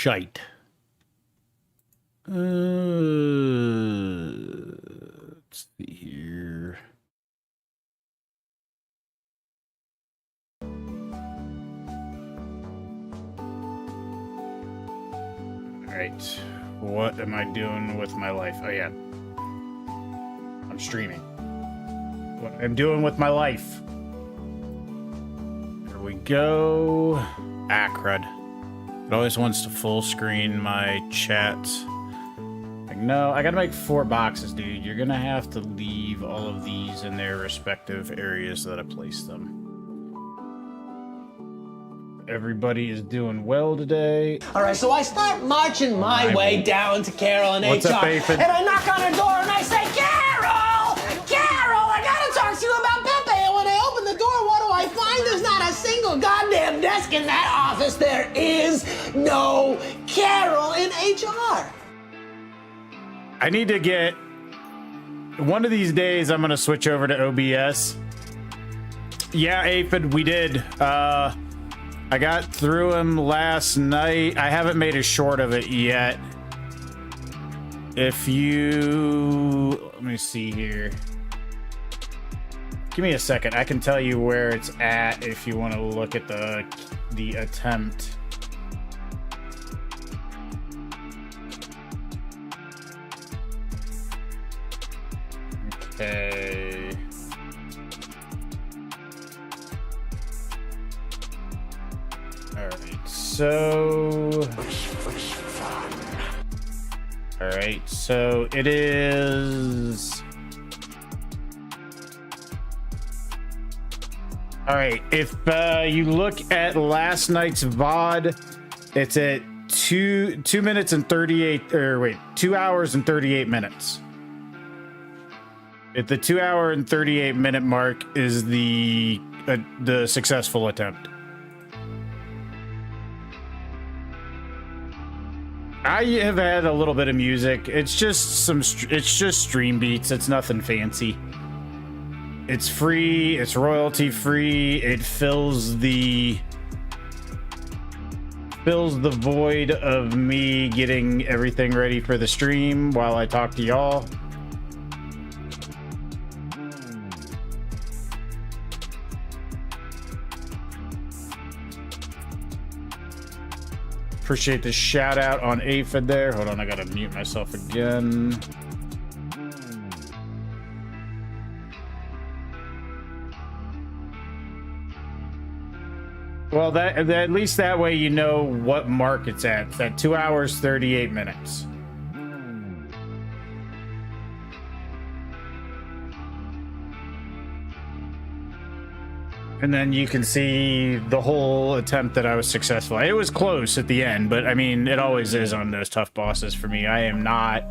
shite. Let's see here. Alright, what am I doing with my life? Oh yeah, I'm streaming. What I'm doing with my life. There we go. Ah, crud. It always wants to full screen my chat. Like, no, I gotta make 4 boxes, dude. You're gonna have to leave all of these in their respective areas that I placed them. Everybody is doing well today. All right, so I start marching my way down to Carol and What's HR. up, Aphid? And I knock on her door and I say, Carol! Carol, I gotta talk to you about Pepe. And when I open the door, what do I find? There's not a single goddamn desk in that office. There is no Carol in HR. I need to get... One of these days, I'm gonna switch over to OBS. Yeah, Aphid, we did. I got through him last night. I haven't made a short of it yet. If you... Let me see here. Give me a second. I can tell you where it's at if you want to look at the attempt. Okay. Alright, so... Alright, so it is... Alright, if you look at last night's VOD, it's at 2 minutes and 38, or wait, 2 hours and 38 minutes. At the 2 hour and 38 minute mark is the successful attempt. I have had a little bit of music. It's just stream beats. It's nothing fancy. It's free. It's royalty free. It fills the void of me getting everything ready for the stream while I talk to y'all. Appreciate the shout out on Aphid there. Hold on, I gotta mute myself again. Well, that at least that way you know what mark it's at. It's at 2 hours, 38 minutes. And then you can see the whole attempt that I was successful. It was close at the end, but I mean, it always is on those tough bosses for me. I am not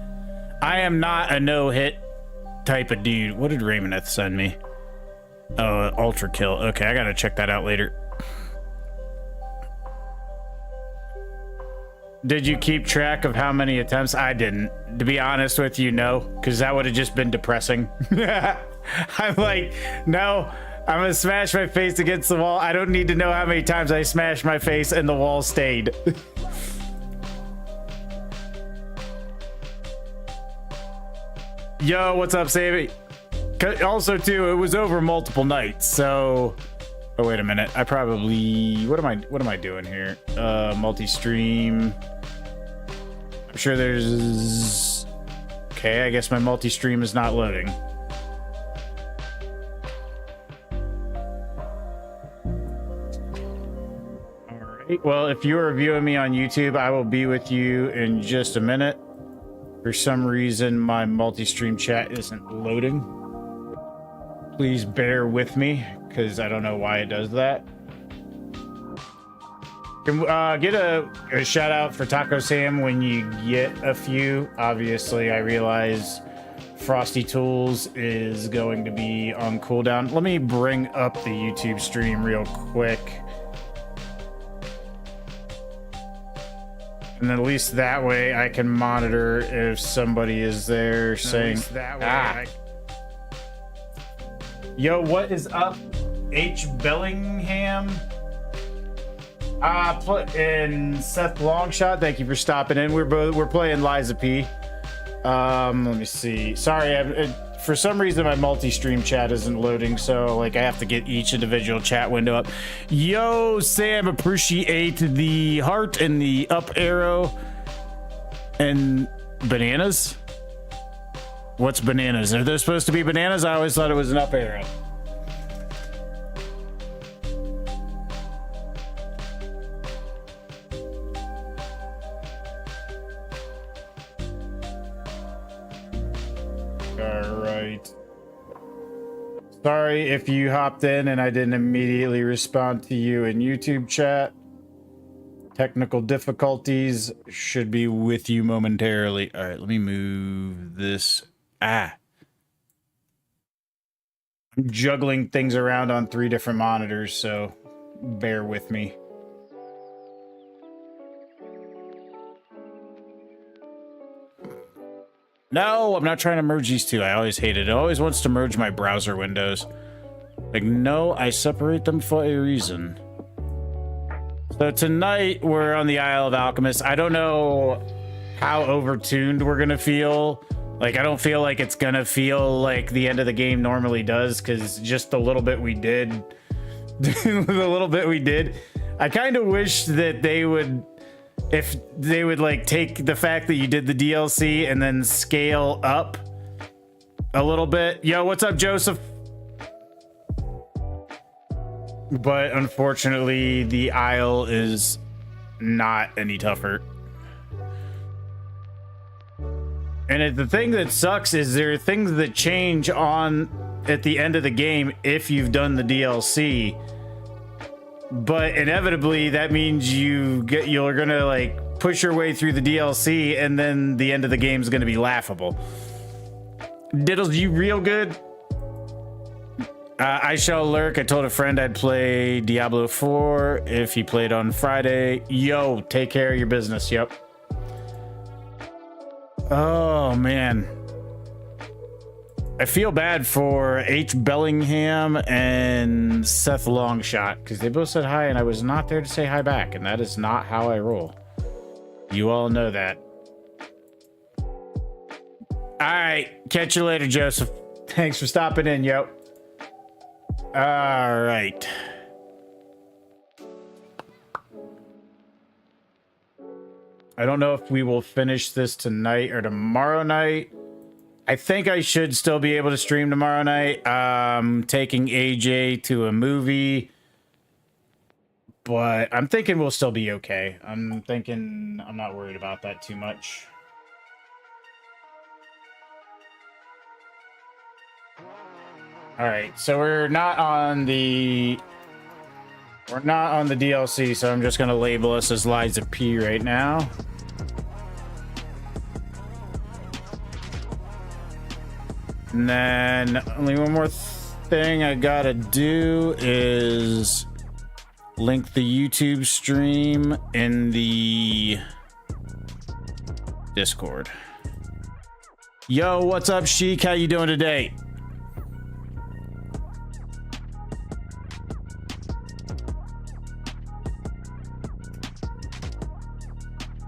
a no-hit type of dude. What did Raymoneth send me? Oh, Ultra Kill. Okay, I gotta check that out later. Did you keep track of how many attempts? I didn't. To be honest with you, no, because that would have just been depressing. I'm like, no. I'm gonna smash my face against the wall. I don't need to know how many times I smashed my face and the wall stayed. Yo, what's up, Savvy? Also, too, it was over multiple nights, so... Oh, wait a minute. I probably... What am I doing here? Multi-stream... I'm sure there's... Okay, I guess my multi-stream is not loading. Well, if you are viewing me on YouTube, I will be with you in just a minute. For some reason, my multi-stream chat isn't loading. Please bear with me, because I don't know why it does that. Can get a shout out for Taco Sam when you get a few. Obviously, I realize Frosty Tools is going to be on cooldown. Let me bring up the YouTube stream real quick. And then at least that way I can monitor if somebody is there saying, Yo, what is up, H. Bellingham? Put in Seth Longshot. Thank you for stopping in. We're playing Liza P. Let me see. Sorry, for some reason my multi-stream chat isn't loading, so like I have to get each individual chat window up. Yo, Sam, appreciate the heart and the up arrow and bananas. What's bananas? Are there supposed to be bananas? I always thought it was an up arrow. Sorry if you hopped in and I didn't immediately respond to you in YouTube chat. Technical difficulties, should be with you momentarily. All right, let me move this. I'm juggling things around on 3 different monitors, so bear with me. No, I'm not trying to merge these two. I always hate it. It always wants to merge my browser windows. Like, no, I separate them for a reason. So tonight we're on the Isle of Alchemists. I don't know how overtuned we're gonna feel. Like, I don't feel like it's gonna feel like the end of the game normally does, because just the little bit we did, I kind of wish that they would, if they would like take the fact that you did the DLC and then scale up a little bit. Yo, what's up, Joseph? But unfortunately, the Isle is not any tougher. And the thing that sucks is there are things that change on at the end of the game if you've done the DLC. But inevitably, that means you're gonna like push your way through the DLC, and then the end of the game is gonna be laughable. Diddles, you real good? I shall lurk. I told a friend I'd play Diablo 4 if he played on Friday. Yo, take care of your business. Yep. Oh man, I feel bad for H. Bellingham and Seth Longshot because they both said hi and I was not there to say hi back, and that is not how I roll. You all know that. All right, catch you later, Joseph. Thanks for stopping in, yo. All right. I don't know if we will finish this tonight or tomorrow night. I think I should still be able to stream tomorrow night. Taking AJ to a movie, but I'm thinking we'll still be okay. I'm not worried about that too much. All right, so we're not on the DLC, so I'm just gonna label us as Liza P right now. And then only one more thing I gotta do is link the YouTube stream in the Discord. Yo, what's up, Sheik? How you doing today?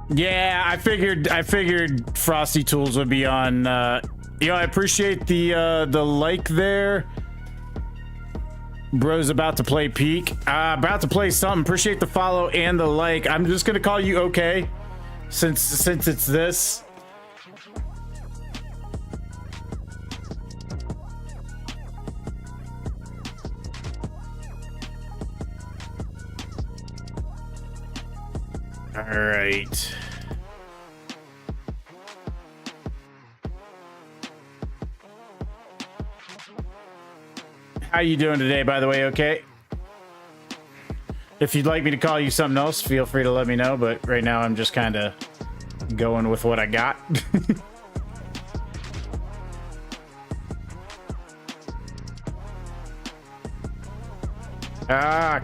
Yeah, I figured Frosty Tools would be on. You know, I appreciate the like there. Bro's about to play Peak. About to play something. Appreciate the follow and the like. I'm just gonna call you okay, since it's this. All right. How you doing today, by the way? Okay. If you'd like me to call you something else, feel free to let me know. But right now, I'm just kind of going with what I got.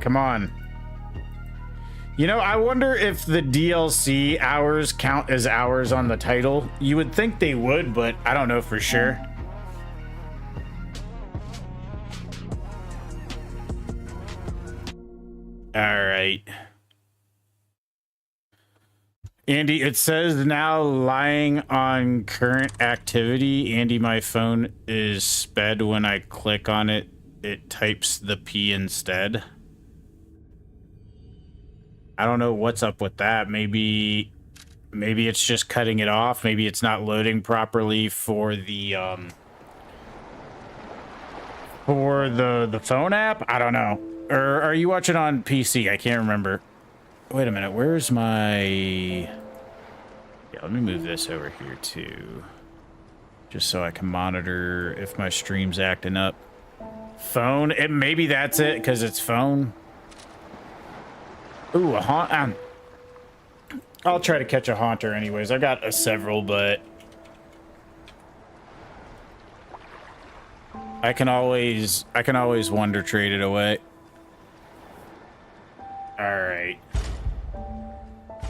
Come on. You know, I wonder if the DLC hours count as hours on the title. You would think they would, but I don't know for sure. All right. Andy, it says now lying on current activity. Andy, my phone is sped. When I click on it, it types the P instead. I don't know what's up with that. Maybe it's just cutting it off. Maybe it's not loading properly for the phone app. I don't know. Or are you watching on PC? I can't remember. Wait a minute. Where's my... Yeah, let me move this over here too. Just so I can monitor if my stream's acting up. Phone. Maybe that's it because it's phone. Ooh, a haunt. I'll try to catch a haunter anyways. I got several, but I can always wonder trade it away. All right.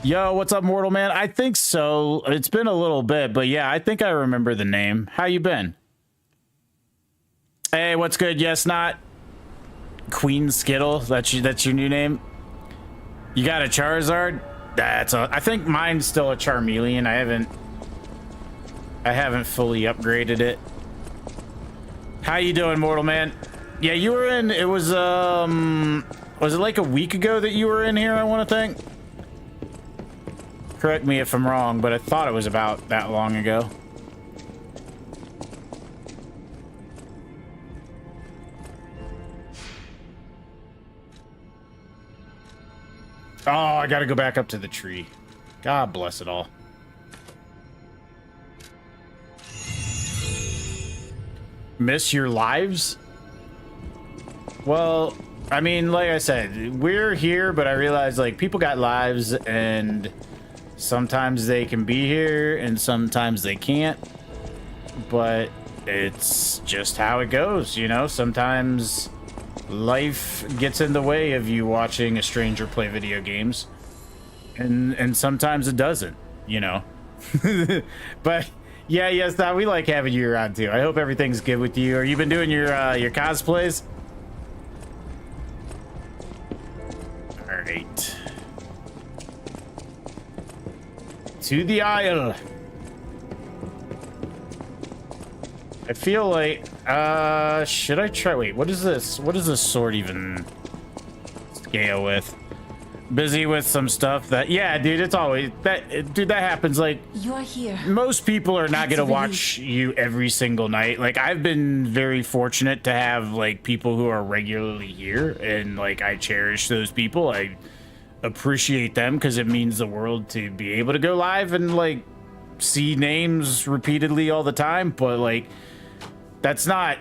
Yo, what's up, Mortal Man? I think so. It's been a little bit, but yeah, I think I remember the name. How you been? Hey, what's good? Yes, not Queen Skittle. That's your new name. You got a Charizard? I think mine's still a Charmeleon. I haven't fully upgraded it. How you doing, Mortal Man? Yeah, you were in. It was it like a week ago that you were in here? I want to think. Correct me if I'm wrong, but I thought it was about that long ago. Oh, I gotta go back up to the tree. God bless it all. Miss your lives? Well, I mean, like I said, we're here, but I realize, like, people got lives, and sometimes they can be here, and sometimes they can't. But it's just how it goes, you know? Sometimes life gets in the way of you watching a stranger play video games, and sometimes it doesn't, you know. But yeah, yes, that we like having you around too. I hope everything's good with you. Are you been doing your cosplays? All right, to the aisle. I feel like, should I try? Wait, what is this? What does this sword even scale with? Busy with some stuff that, yeah, dude, it's always that, dude, that happens. Like, you're here. Most people are not gonna watch you every single night. Like, I've been very fortunate to have, like, people who are regularly here, and, like, I cherish those people. I appreciate them because it means the world to be able to go live and, like, see names repeatedly all the time. But, like, that's not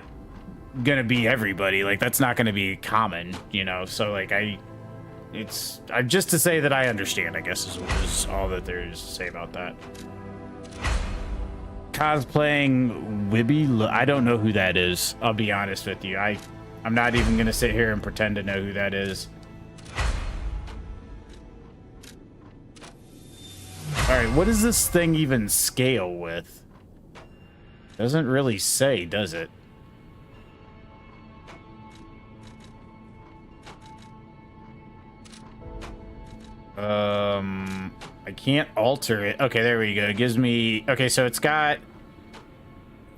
gonna be everybody. Like, that's not gonna be common, you know? So, like, it's just to say that I understand, I guess, is all that there is to say about that. Cosplaying Wibby? I don't know who that is. I'll be honest with you. I'm not even gonna sit here and pretend to know who that is. All right, what does this thing even scale with? Doesn't really say, does it? I can't alter it. Okay, there we go. It gives me... Okay, so it's got...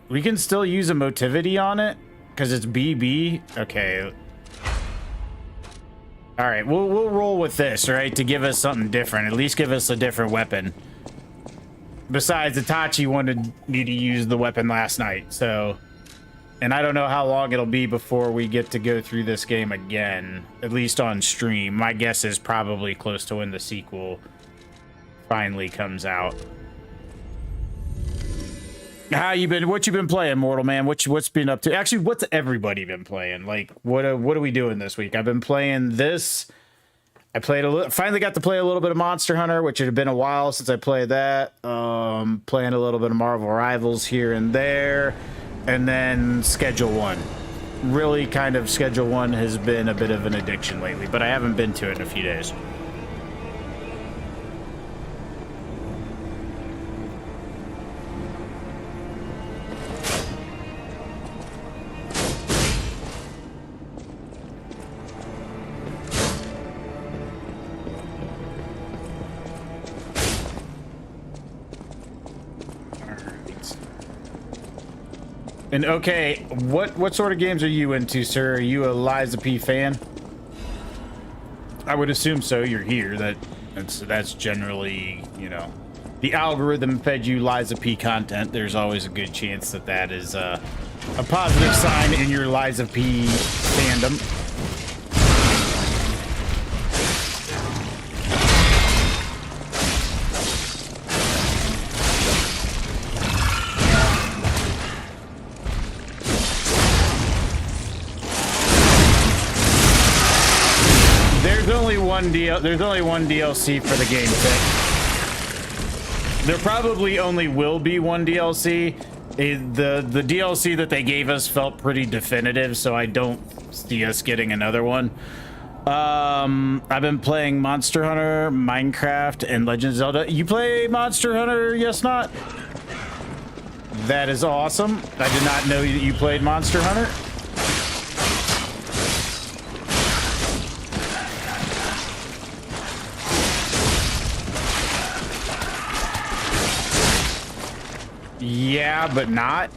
We can still use a motivity on it because it's BB. Okay. All right, we'll roll with this, right? To give us something different. At least give us a different weapon. Besides, Itachi wanted me to use the weapon last night, so... And I don't know how long it'll be before we get to go through this game again, at least on stream. My guess is probably close to when the sequel finally comes out. How you been? What you been playing, Mortal Man? What's been up to? Actually, what's everybody been playing? Like, what are we doing this week? I've been playing this. I played finally got to play a little bit of Monster Hunter, which had been a while since I played that. Playing a little bit of Marvel Rivals here and there. And then Schedule 1. Really kind of Schedule 1 has been a bit of an addiction lately, but I haven't been to it in a few days. And okay, what sort of games are you into, sir? Are you a Liza P fan? I would assume so. You're here. That's generally, you know, the algorithm fed you Liza P content. There's always a good chance that that is a positive sign in your Liza P fandom. There's only one DLC for the game pick. There probably only will be one DLC. The DLC that they gave us felt pretty definitive, so I don't see us getting another one. I've been playing Monster Hunter, Minecraft, and Legend of Zelda. You play Monster Hunter, yes not? That is awesome. I did not know that you played Monster Hunter. Yeah, but not.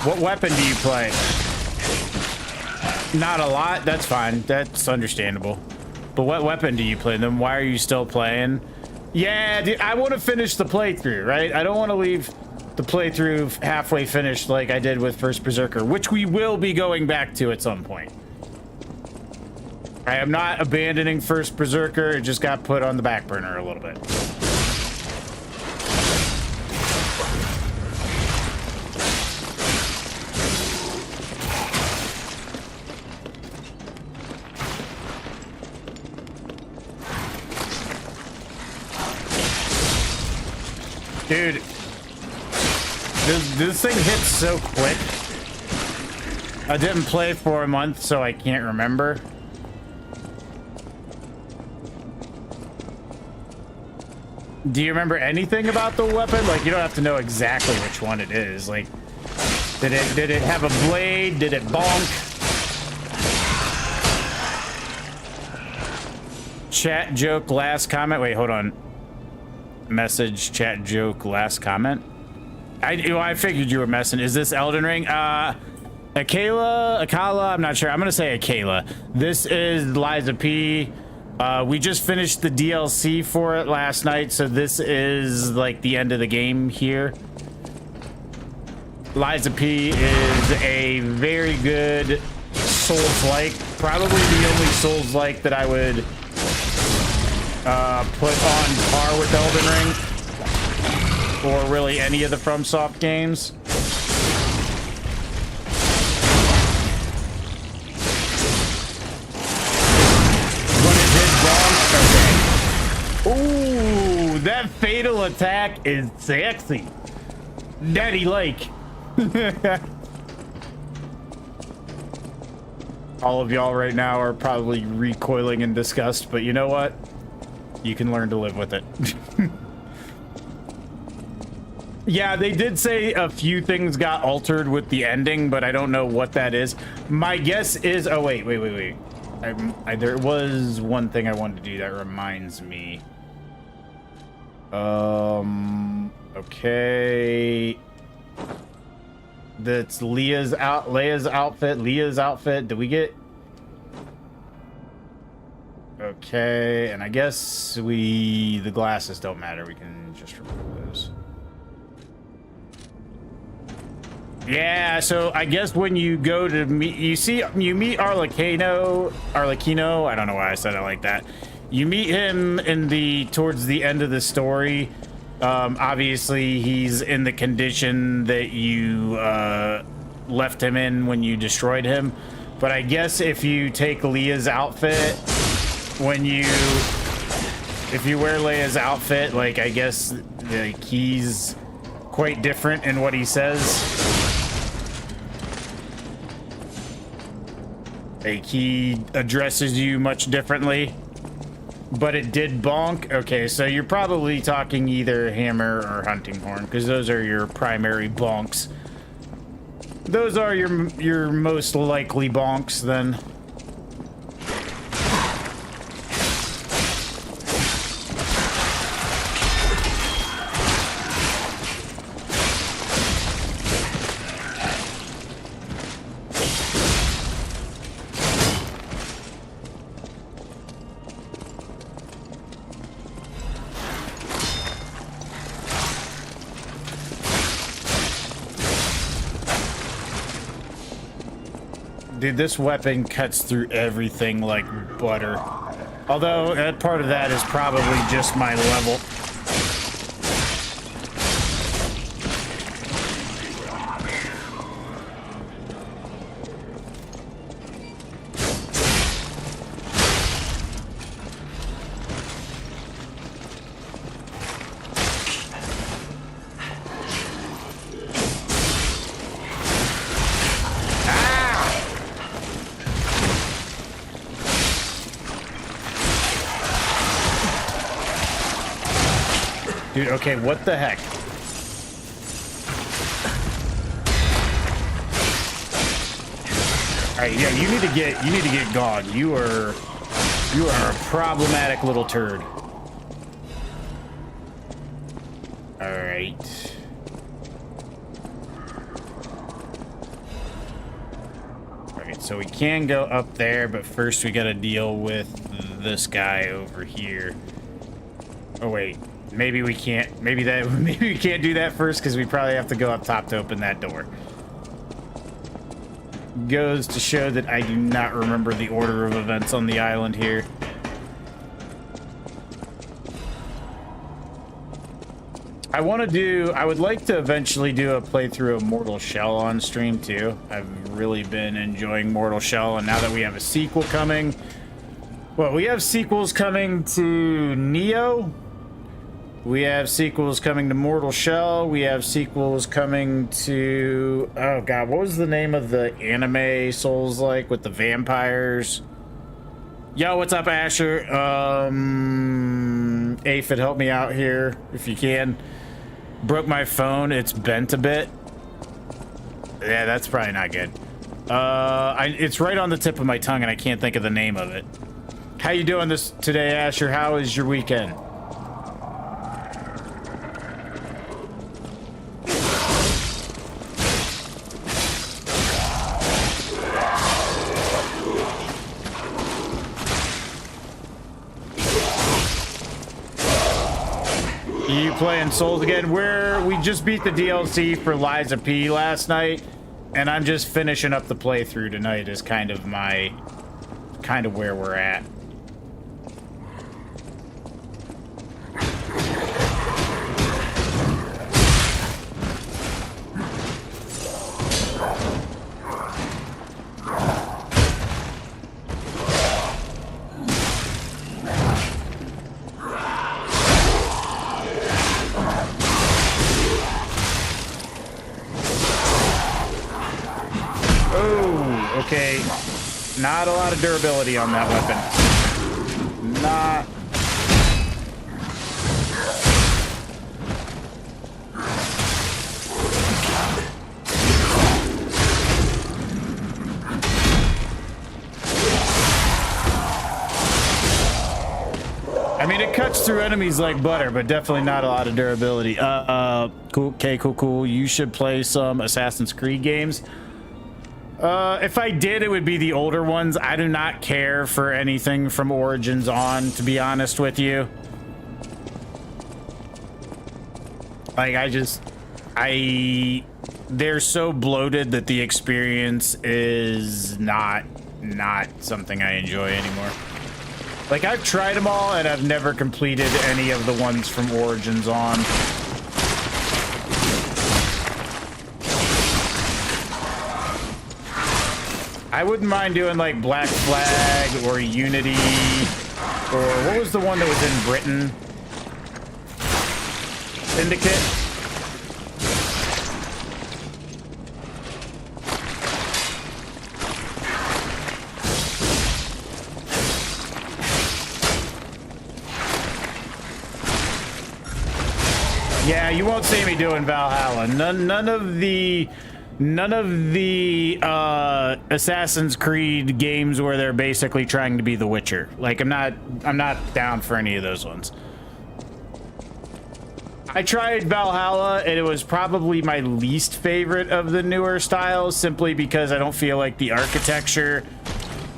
What weapon do you play? Not a lot. That's fine. That's understandable. But what weapon do you play? Then why are you still playing? Yeah, dude, I want to finish the playthrough, right? I don't want to leave the playthrough halfway finished like I did with First Berserker, which we will be going back to at some point. I am not abandoning First Berserker. It just got put on the back burner a little bit. Dude, this thing hits so quick. I didn't play for a month, so I can't remember. Do you remember anything about the weapon? Like, you don't have to know exactly which one it is. Like, did it have a blade? Did it bonk? Chat joke, last comment. Wait, hold on. Message, chat joke, last comment. I figured you were messing. Is this Elden Ring? Akala, I'm not sure. I'm gonna say Akala. This is Liza P. We just finished the DLC for it last night, so this is like the end of the game here. Liza P is a very good Souls-like, probably the only Souls-like that I would put on par with Elden Ring, or really any of the FromSoft games. When it did bonk, okay. Ooh, that fatal attack is sexy. Daddy-like. All of y'all right now are probably recoiling in disgust, but you know what? You can learn to live with it. Yeah, they did say a few things got altered with the ending, but I don't know what that is. My guess is... Oh, wait. There was one thing I wanted to do that reminds me. Okay. That's Leia's outfit. Did we get... Okay, and I guess the glasses don't matter. We can just remove those. Yeah, so I guess when you go to meet, you meet Arlecchino. I don't know why I said it like that. You meet him towards the end of the story. Obviously he's in the condition that you left him in when you destroyed him. But I guess if you take Leia's outfit, if you wear Leia's outfit, like, I guess like he's quite different in what he says. Like, he addresses you much differently. But it did bonk. Okay, so you're probably talking either hammer or hunting horn, because those are your primary bonks. Those are your most likely bonks then. Dude, this weapon cuts through everything like butter. Although, part of that is probably just my level. Dude, okay, what the heck? All right, yeah, you need to get gone. You are a problematic little turd. All right. All right, so we can go up there, but first we got to deal with this guy over here. Oh wait. Maybe we can't. Maybe we can't do that first because we probably have to go up top to open that door. Goes to show that I do not remember the order of events on the island here. I would like to eventually do a playthrough of Mortal Shell on stream too. I've really been enjoying Mortal Shell, and now that we have a sequel coming, well, we have sequels coming to Neo. We have sequels coming to Mortal Shell. We have sequels coming to... Oh, God. What was the name of the anime Souls-like with the vampires? Yo, what's up, Asher? Aphid, help me out here if you can. Broke my phone. It's bent a bit. Yeah, that's probably not good. It's right on the tip of my tongue, and I can't think of the name of it. How you doing this today, Asher? How is your weekend? You playing Souls again? We just beat the DLC for Liza P last night, and I'm just finishing up the playthrough tonight is kind of where we're at. Okay, not a lot of durability on that weapon. Not. I mean, it cuts through enemies like butter, but definitely not a lot of durability. Cool. Okay, cool. You should play some Assassin's Creed games. If I did, it would be the older ones. I do not care for anything from Origins on, to be honest with you. Like, they're so bloated that the experience is not something I enjoy anymore. Like, I've tried them all, and I've never completed any of the ones from Origins on. I wouldn't mind doing like Black Flag or Unity, or what was the one that was in Britain? Syndicate? Yeah, you won't see me doing Valhalla. None of the Assassin's Creed games where they're basically trying to be The Witcher. Like, I'm not down for any of those ones. I tried Valhalla, and it was probably my least favorite of the newer styles, simply because I don't feel like the architecture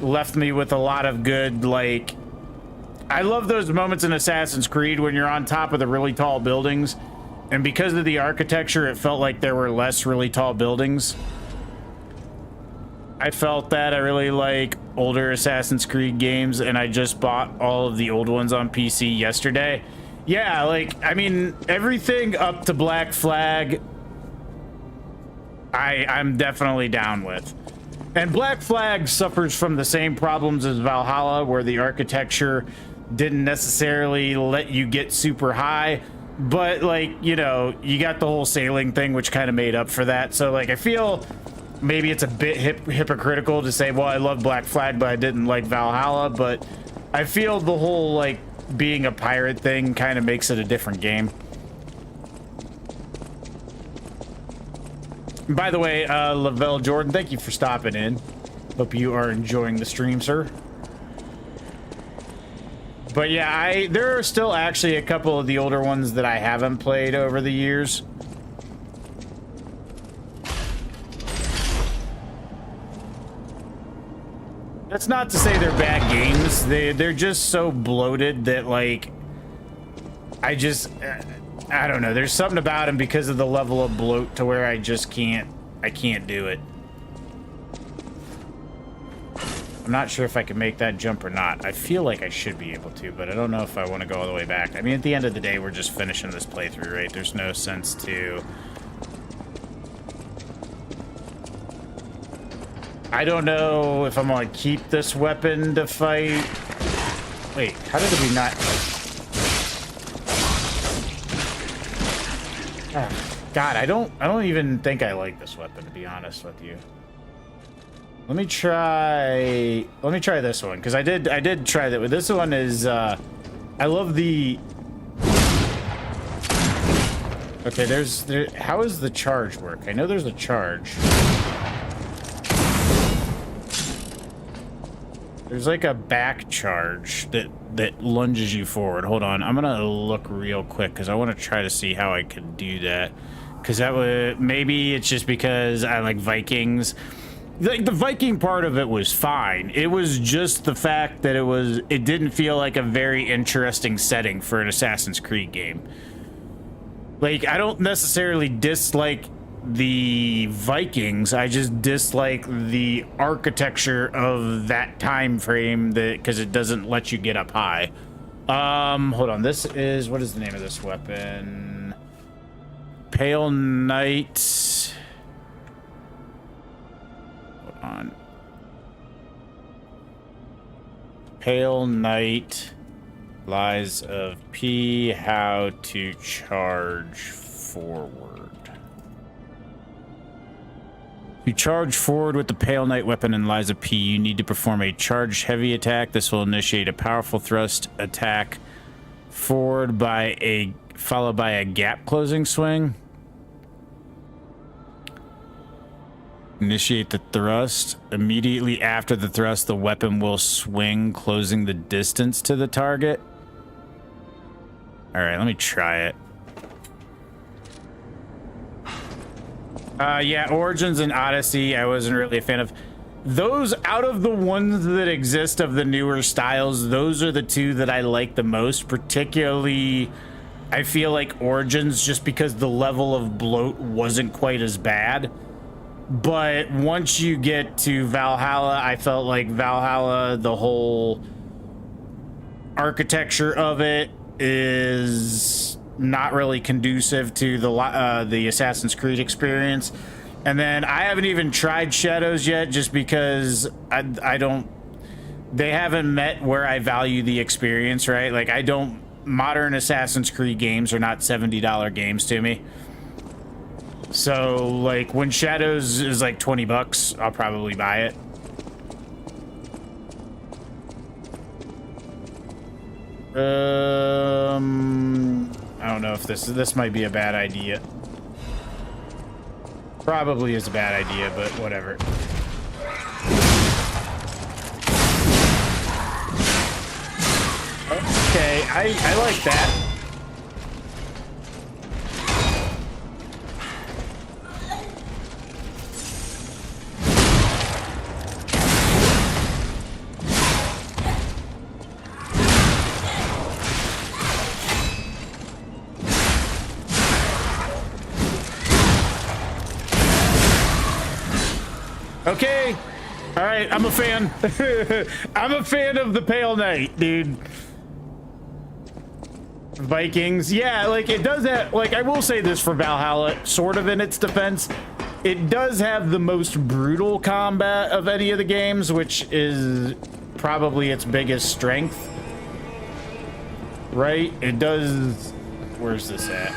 left me with a lot of good, like... I love those moments in Assassin's Creed when you're on top of the really tall buildings, and because of the architecture, it felt like there were less really tall buildings. I felt that I really like older Assassin's Creed games, and I just bought all of the old ones on PC yesterday. Yeah, like, I mean, everything up to Black Flag, I'm definitely down with. And Black Flag suffers from the same problems as Valhalla, where the architecture didn't necessarily let you get super high, but, like, you know, you got the whole sailing thing, which kind of made up for that. So, like, I feel maybe it's a bit hypocritical to say, well, I love Black Flag, but I didn't like Valhalla, but I feel the whole, like, being a pirate thing kind of makes it a different game. By the way, Lavelle Jordan, thank you for stopping in. Hope you are enjoying the stream, sir. But yeah, there are still actually a couple of the older ones that I haven't played over the years. That's not to say they're bad games. They're just so bloated that, like, I don't know. There's something about them because of the level of bloat to where I can't do it. I'm not sure if I can make that jump or not. I feel like I should be able to, but I don't know if I want to go all the way back. I mean, at the end of the day, we're just finishing this playthrough, right? There's no sense to... I don't know if I'm gonna keep this weapon to fight. Wait, how did we not... God, I don't even think I like this weapon, to be honest with you. Let me try this one, because I did try that. This one is I love the... Okay, how does the charge work? I know there's a charge. There's like a back charge that lunges you forward. Hold on, I'm gonna look real quick because I want to try to see how I can do that. Because that would, maybe it's just because I like Vikings. Like, the Viking part of it was fine. It was just the fact that it didn't feel like a very interesting setting for an Assassin's Creed game. Like, I don't necessarily dislike the Vikings, I just dislike the architecture of that time frame, because it doesn't let you get up high. Hold on, this is, what is the name of this weapon? Pale Knight. Hold on. Pale Knight, Lies of P, how to charge forward. You charge forward with the Pale Knight weapon in Lies of P. You need to perform a charged heavy attack. This will initiate a powerful thrust attack forward followed by a gap closing swing. Initiate the thrust. Immediately after the thrust, the weapon will swing, closing the distance to the target. All right, let me try it. Yeah, Origins and Odyssey, I wasn't really a fan of. Those, out of the ones that exist of the newer styles, those are the two that I like the most. Particularly, I feel like Origins, just because the level of bloat wasn't quite as bad. But once you get to Valhalla, I felt like Valhalla, the whole architecture of it is not really conducive to the Assassin's Creed experience. And then I haven't even tried Shadows yet, just because they haven't met where I value the experience, right? Like, modern Assassin's Creed games are not $70 games to me. So, like, when Shadows is like $20, I'll probably buy it. I don't know if this might be a bad idea. Probably is a bad idea, but whatever. Okay, I like that. Okay, All right, I'm a fan. I'm a fan of the Pale Knight, dude. Vikings, yeah, like it does have, like I will say this for Valhalla, sort of in its defense, it does have the most brutal combat of any of the games, which is probably its biggest strength. Right? It does. Where's this at?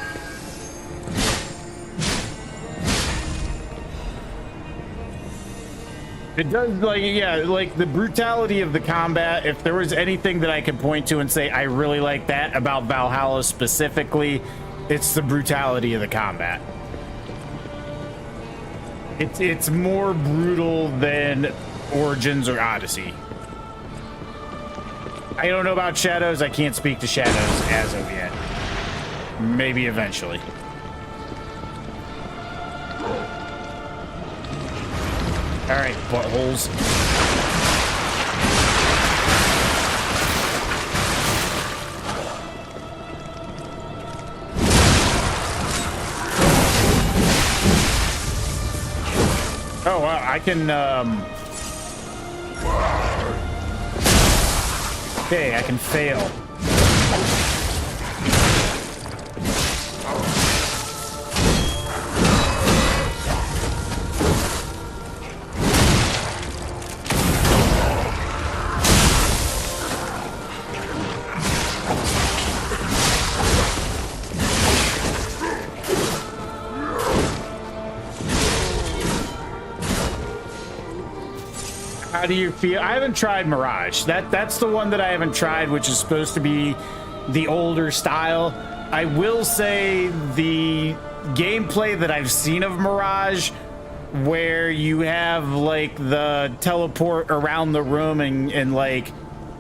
It does, like, yeah, like the brutality of the combat. If there was anything that I could point to and say I really like that about Valhalla specifically, it's the brutality of the combat. It's more brutal than Origins or Odyssey. I don't know about Shadows. I can't speak to Shadows as of yet. Maybe eventually. All right, buttholes. Oh, wow, I can, okay, I can fail. How do you feel? I haven't tried Mirage. That's the one that I haven't tried, which is supposed to be the older style. I will say the gameplay that I've seen of Mirage, where you have like the teleport around the room and like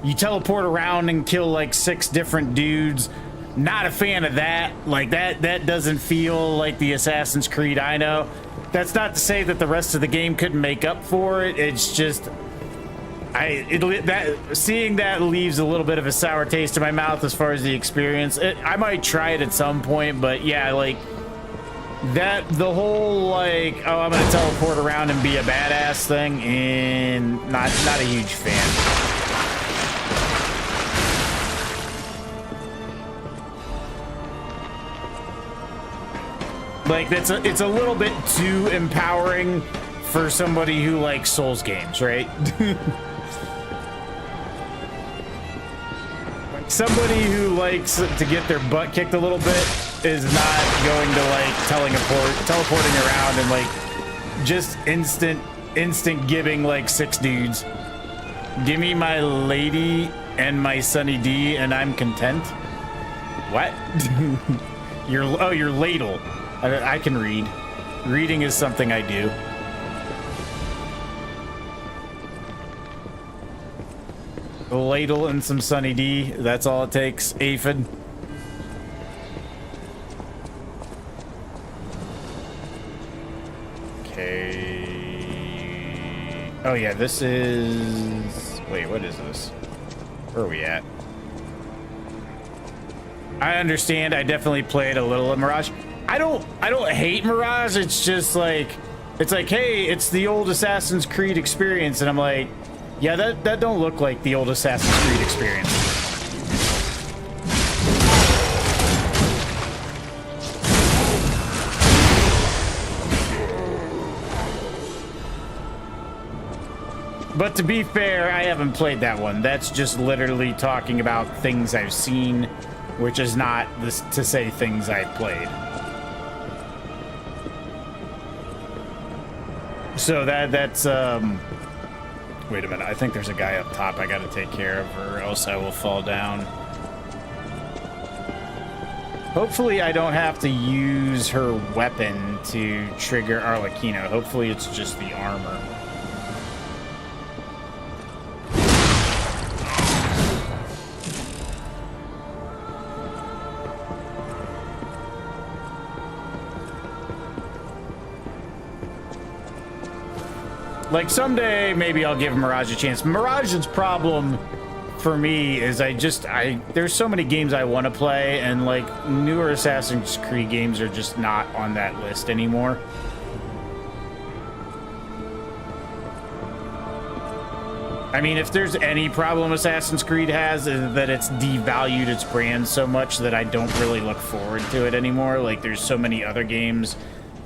you teleport around and kill like 6 different dudes. Not a fan of that. Like that doesn't feel like the Assassin's Creed I know. That's not to say that the rest of the game couldn't make up for it. It's just seeing that leaves a little bit of a sour taste in my mouth as far as the experience. I might try it at some point, but yeah, like that, the whole like, oh, I'm gonna teleport around and be a badass thing, and not a huge fan. Like it's a little bit too empowering for somebody who likes Souls games, right? Somebody who likes to get their butt kicked a little bit is not going to like teleporting around and like just instant giving like 6 dudes. Give me my lady and my Sunny D and I'm content. What? Your ladle. I can read. Reading is something I do. A ladle and some Sunny D. That's all it takes. Aphid. Okay. Oh yeah, this is. Wait, what is this? Where are we at? I understand. I definitely played a little of Mirage. I don't hate Mirage. It's just like, it's like, hey, it's the old Assassin's Creed experience, and I'm like, yeah, that don't look like the old Assassin's Creed experience. But to be fair, I haven't played that one. That's just literally talking about things I've seen, which is not this to say things I've played. So that's wait a minute, I think there's a guy up top I gotta take care of or else I will fall down. Hopefully I don't have to use her weapon to trigger Arlecchino. Hopefully it's just the armor. Like someday, maybe I'll give Mirage a chance. Mirage's problem for me is there's so many games I want to play, and like newer Assassin's Creed games are just not on that list anymore. I mean, if there's any problem Assassin's Creed has, is that it's devalued its brand so much that I don't really look forward to it anymore. Like, there's so many other games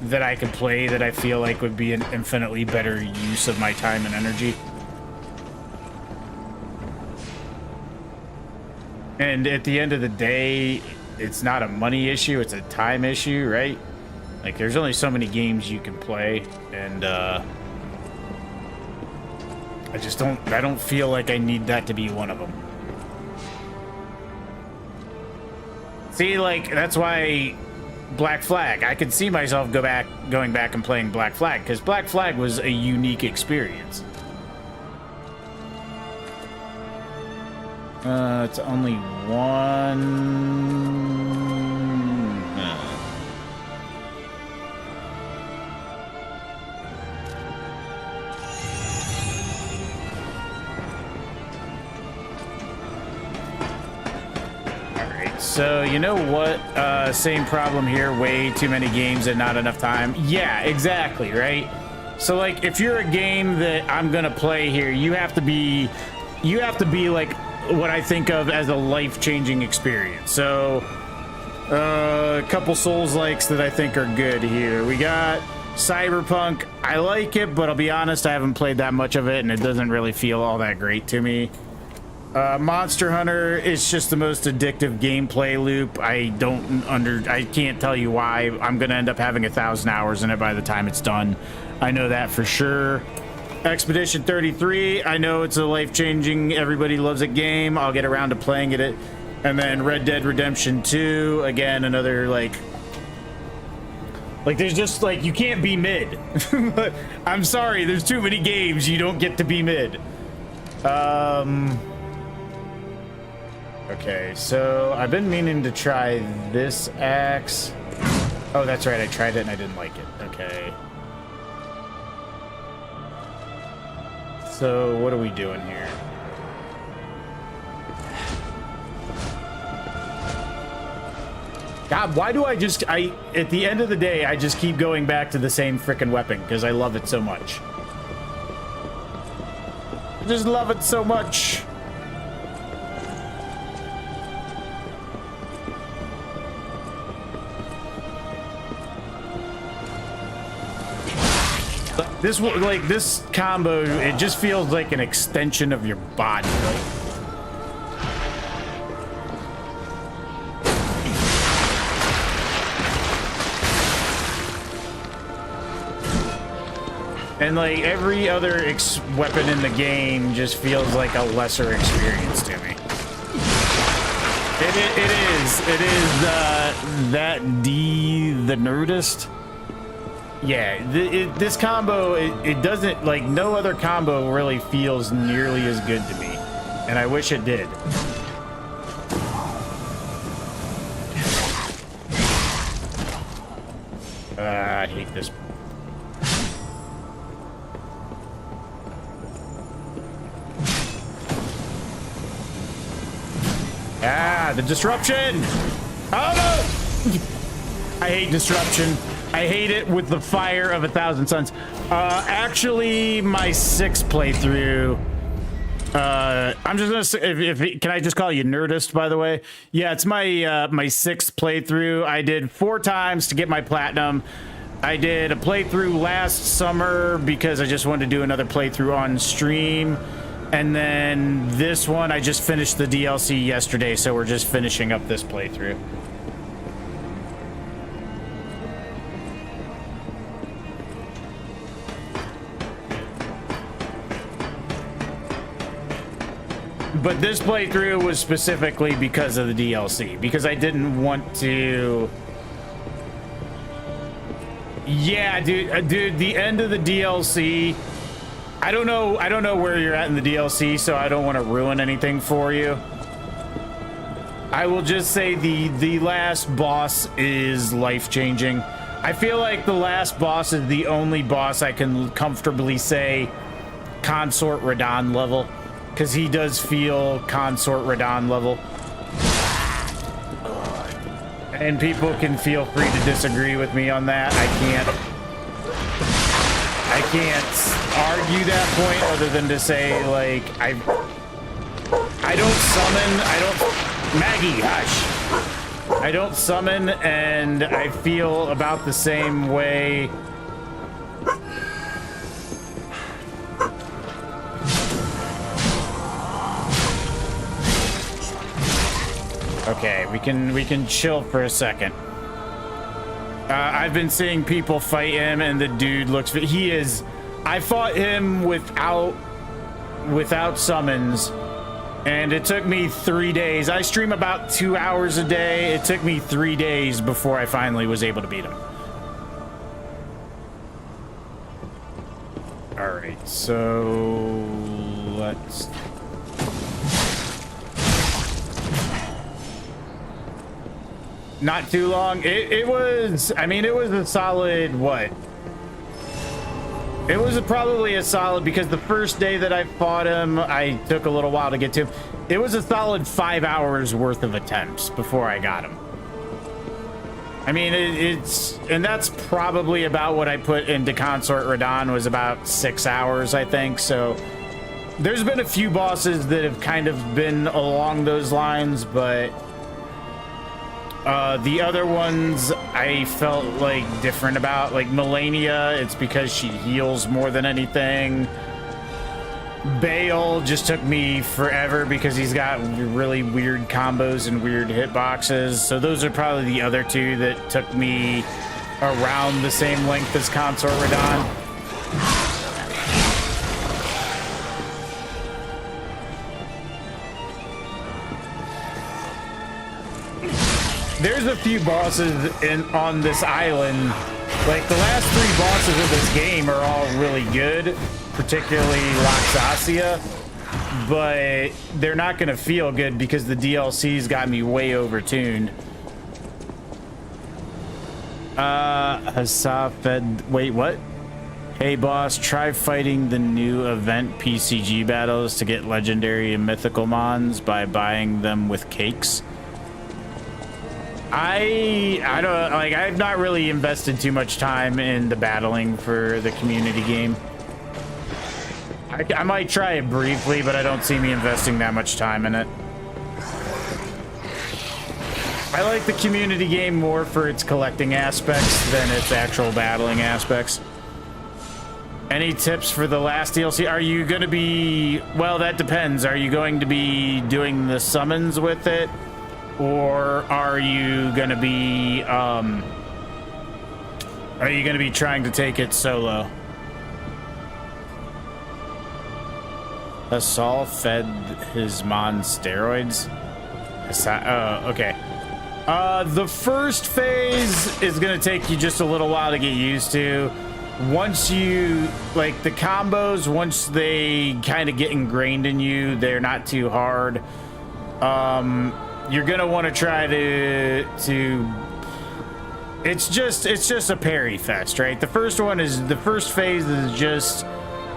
that I could play that I feel like would be an infinitely better use of my time and energy. And at the end of the day, it's not a money issue, it's a time issue, right? Like, there's only so many games you can play, and I don't feel like I need that to be one of them. See, like, that's why Black Flag, I could see myself going back and playing Black Flag, because Black Flag was a unique experience. It's only one. So, you know what? Same problem here. Way too many games and not enough time. Yeah, exactly, right? So, like, if you're a game that I'm gonna play here, you have to be like what I think of as a life-changing experience. So, a couple Souls-likes that I think are good here. We got Cyberpunk. I like it, but I'll be honest, I haven't played that much of it, and it doesn't really feel all that great to me. Monster Hunter is just the most addictive gameplay loop. I can't tell you why. I'm gonna end up having 1,000 hours in it by the time it's done. I know that for sure. Expedition 33, I know it's a life-changing, everybody loves it game. I'll get around to playing it. And then Red Dead Redemption 2, again, another, like there's just, like, you can't be mid. I'm sorry, there's too many games you don't get to be mid. Okay, so I've been meaning to try this axe. Oh, that's right, I tried it and I didn't like it. Okay. So, what are we doing here? God, why do at the end of the day, I just keep going back to the same frickin' weapon because I love it so much. I just love it so much. This combo, it just feels like an extension of your body. And like every other weapon in the game just feels like a lesser experience to me. It is that D the Nerdist. Yeah, this combo, it doesn't, like, no other combo really feels nearly as good to me, and I wish it did. I hate this. Ah, the disruption! Oh no! I hate disruption. I hate it with the fire of 1,000 suns. Actually, my 6th playthrough. I'm just gonna say, can I just call you Nerdist, by the way? Yeah, it's my 6th playthrough. I did 4 times to get my platinum. I did a playthrough last summer because I just wanted to do another playthrough on stream. And then this one, I just finished the DLC yesterday, so we're just finishing up this playthrough. But this playthrough was specifically because of the DLC, because I didn't want to. Yeah, dude, the end of the DLC. I don't know where you're at in the DLC, so I don't want to ruin anything for you. I will just say the last boss is life-changing. I feel like the last boss is the only boss I can comfortably say Consort Radahn level. Because he does feel Consort Radahn level. And people can feel free to disagree with me on that. I I can't argue that point other than to say, like, I don't summon, Maggie, hush. I don't summon, and I feel about the same way. Okay, we can chill for a second. I've been seeing people fight him, and the dude looks. He is. I fought him without summons, and it took me 3 days. I stream about 2 hours a day. It took me 3 days before I finally was able to beat him. All right, so let's. Not too long. It was, I mean, it was a solid, what? It was probably a solid, because the first day that I fought him, I took a little while to get to him. It was a solid 5 hours worth of attempts before I got him. I mean, and that's probably about what I put into Consort Radahn, was about 6 hours, I think. So there's been a few bosses that have kind of been along those lines, but the other ones I felt like different about. Like Melania, it's because she heals more than anything. Bale just took me forever because he's got really weird combos and weird hitboxes. So those are probably the other two that took me around the same length as Consort Radahn. There's a few bosses on this island. Like, the last 3 bosses of this game are all really good, particularly Laxasia, but they're not going to feel good because the DLC's got me way overtuned. Hasafed, wait, what? Hey boss, try fighting the new event PCG battles to get legendary and mythical mons by buying them with cakes. I don't, like, I've not really invested too much time in the battling for the community game. I might try it briefly, but I don't see me investing that much time in it. I like the community game more for its collecting aspects than its actual battling aspects. Any tips for the last DLC? Are you going to be, well, that depends. Are you going to be doing the summons with it? Or are you gonna be trying to take it solo? Assault fed his mon steroids. Oh, okay. The first phase is gonna take you just a little while to get used to. Once you, like, the combos, once they kind of get ingrained in you, they're not too hard. You're gonna want to try to it's just a parry fest, right? The first phase is just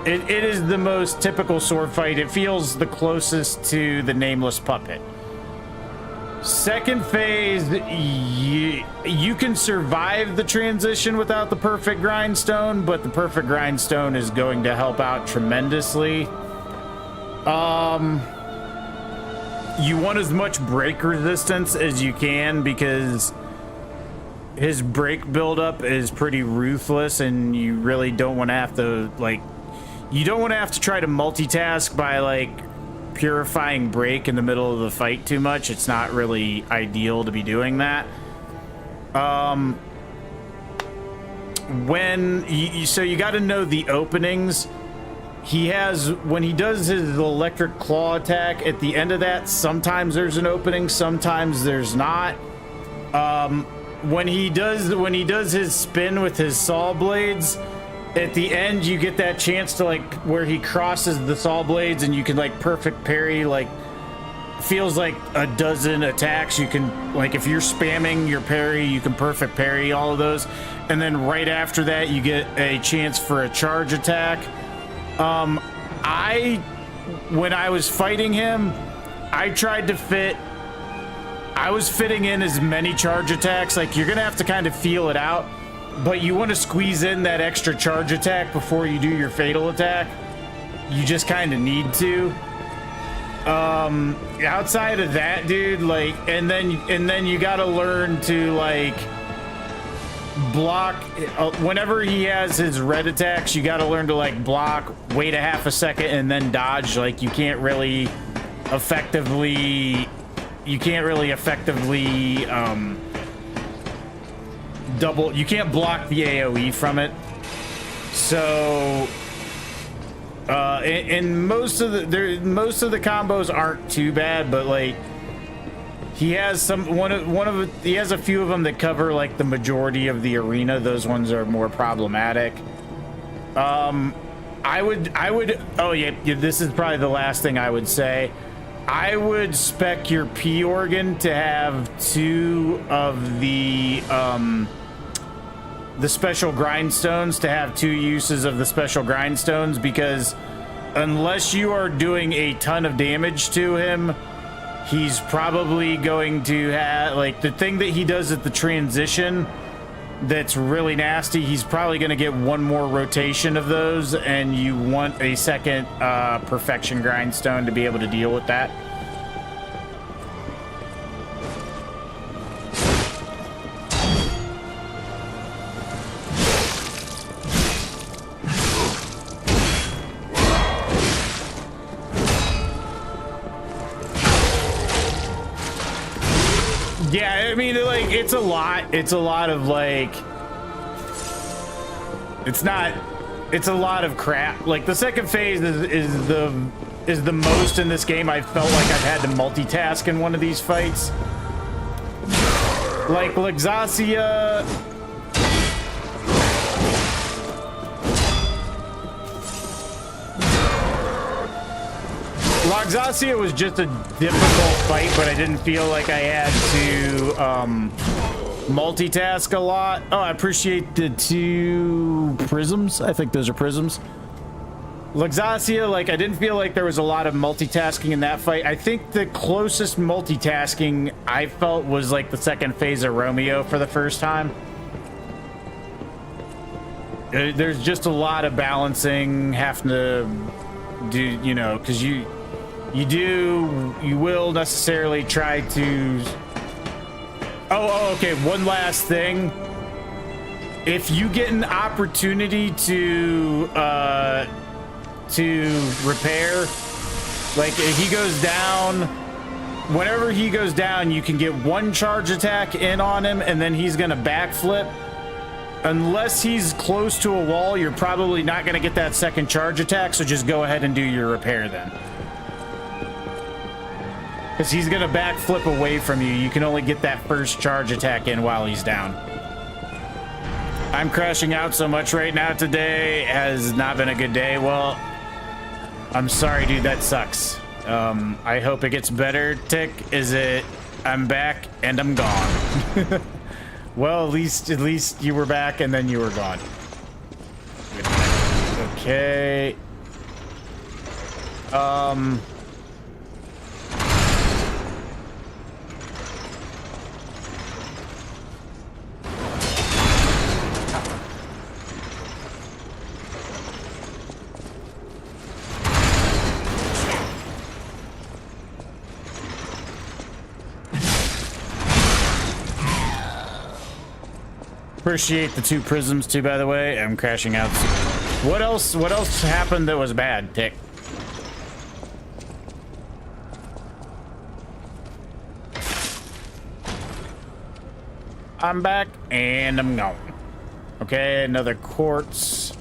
it is the most typical sword fight. It feels the closest to the Nameless Puppet. Second phase, you can survive the transition without the perfect grindstone, but the perfect grindstone is going to help out tremendously. You want as much break resistance as you can because his break buildup is pretty ruthless, and you really don't want to have to, like, you don't want to have to try to multitask by, like, purifying break in the middle of the fight too much. It's not really ideal to be doing that. So you got to know the openings. He has, when he does his electric claw attack, at the end of that, sometimes there's an opening, sometimes there's not. When he does his spin with his saw blades, at the end you get that chance to, like, where he crosses the saw blades and you can, like, perfect parry, like, feels like a dozen attacks. You can, like, if you're spamming your parry, you can perfect parry all of those, and then right after that you get a chance for a charge attack. When I was fighting him, I was fitting in as many charge attacks. Like, you're gonna have to kind of feel it out. but you want to squeeze in that extra charge attack before you do your fatal attack. You just kind of need to. Outside of that, dude, like, and then you gotta learn to like block whenever he has his red attacks. You gotta learn to like block, wait a half a second, and then dodge. Like, you can't really effectively double. You can't block the AoE from it. So and most of the combos aren't too bad, but like he has he has a few of them that cover like the majority of the arena. Those ones are more problematic. I would oh yeah, this is probably the last thing I would say. I would spec your P organ to have 2 of the special grindstones, to have 2 uses of the special grindstones, because unless you are doing a ton of damage to him, he's probably going to have, like, the thing that he does at the transition that's really nasty, he's probably going to get 1 more rotation of those, and you want a second perfection grindstone to be able to deal with that. Yeah, I mean, like, it's a lot of like, it's a lot of crap. Like, the second phase is the most in this game I felt like I've had to multitask in one of these fights. Like Luxasia, Luxasia was just a difficult fight, but I didn't feel like I had to multitask a lot. Oh, I appreciate the 2 prisms. I think those are prisms. Luxasia, like, I didn't feel like there was a lot of multitasking in that fight. I think the closest multitasking I felt was like the second phase of Romeo for the first time. There's just a lot of balancing, having to do, you know, because you will necessarily try to... Oh, okay, one last thing. If you get an opportunity to repair, like, if he goes down, whenever he goes down, you can get 1 charge attack in on him, and then he's gonna backflip. Unless he's close to a wall, you're probably not gonna get that second charge attack, so just go ahead and do your repair then. Because he's gonna backflip away from you. You can only get that first charge attack in while he's down. I'm crashing out so much right now today. It has not been a good day. Well, I'm sorry, dude. That sucks. I hope it gets better. Tick, is it? I'm back and I'm gone. Well, at least you were back and then you were gone. Okay. Appreciate the 2 prisms too, by the way. I'm crashing out. What else happened that was bad, Tick? I'm back and I'm gone. Okay, another quartz.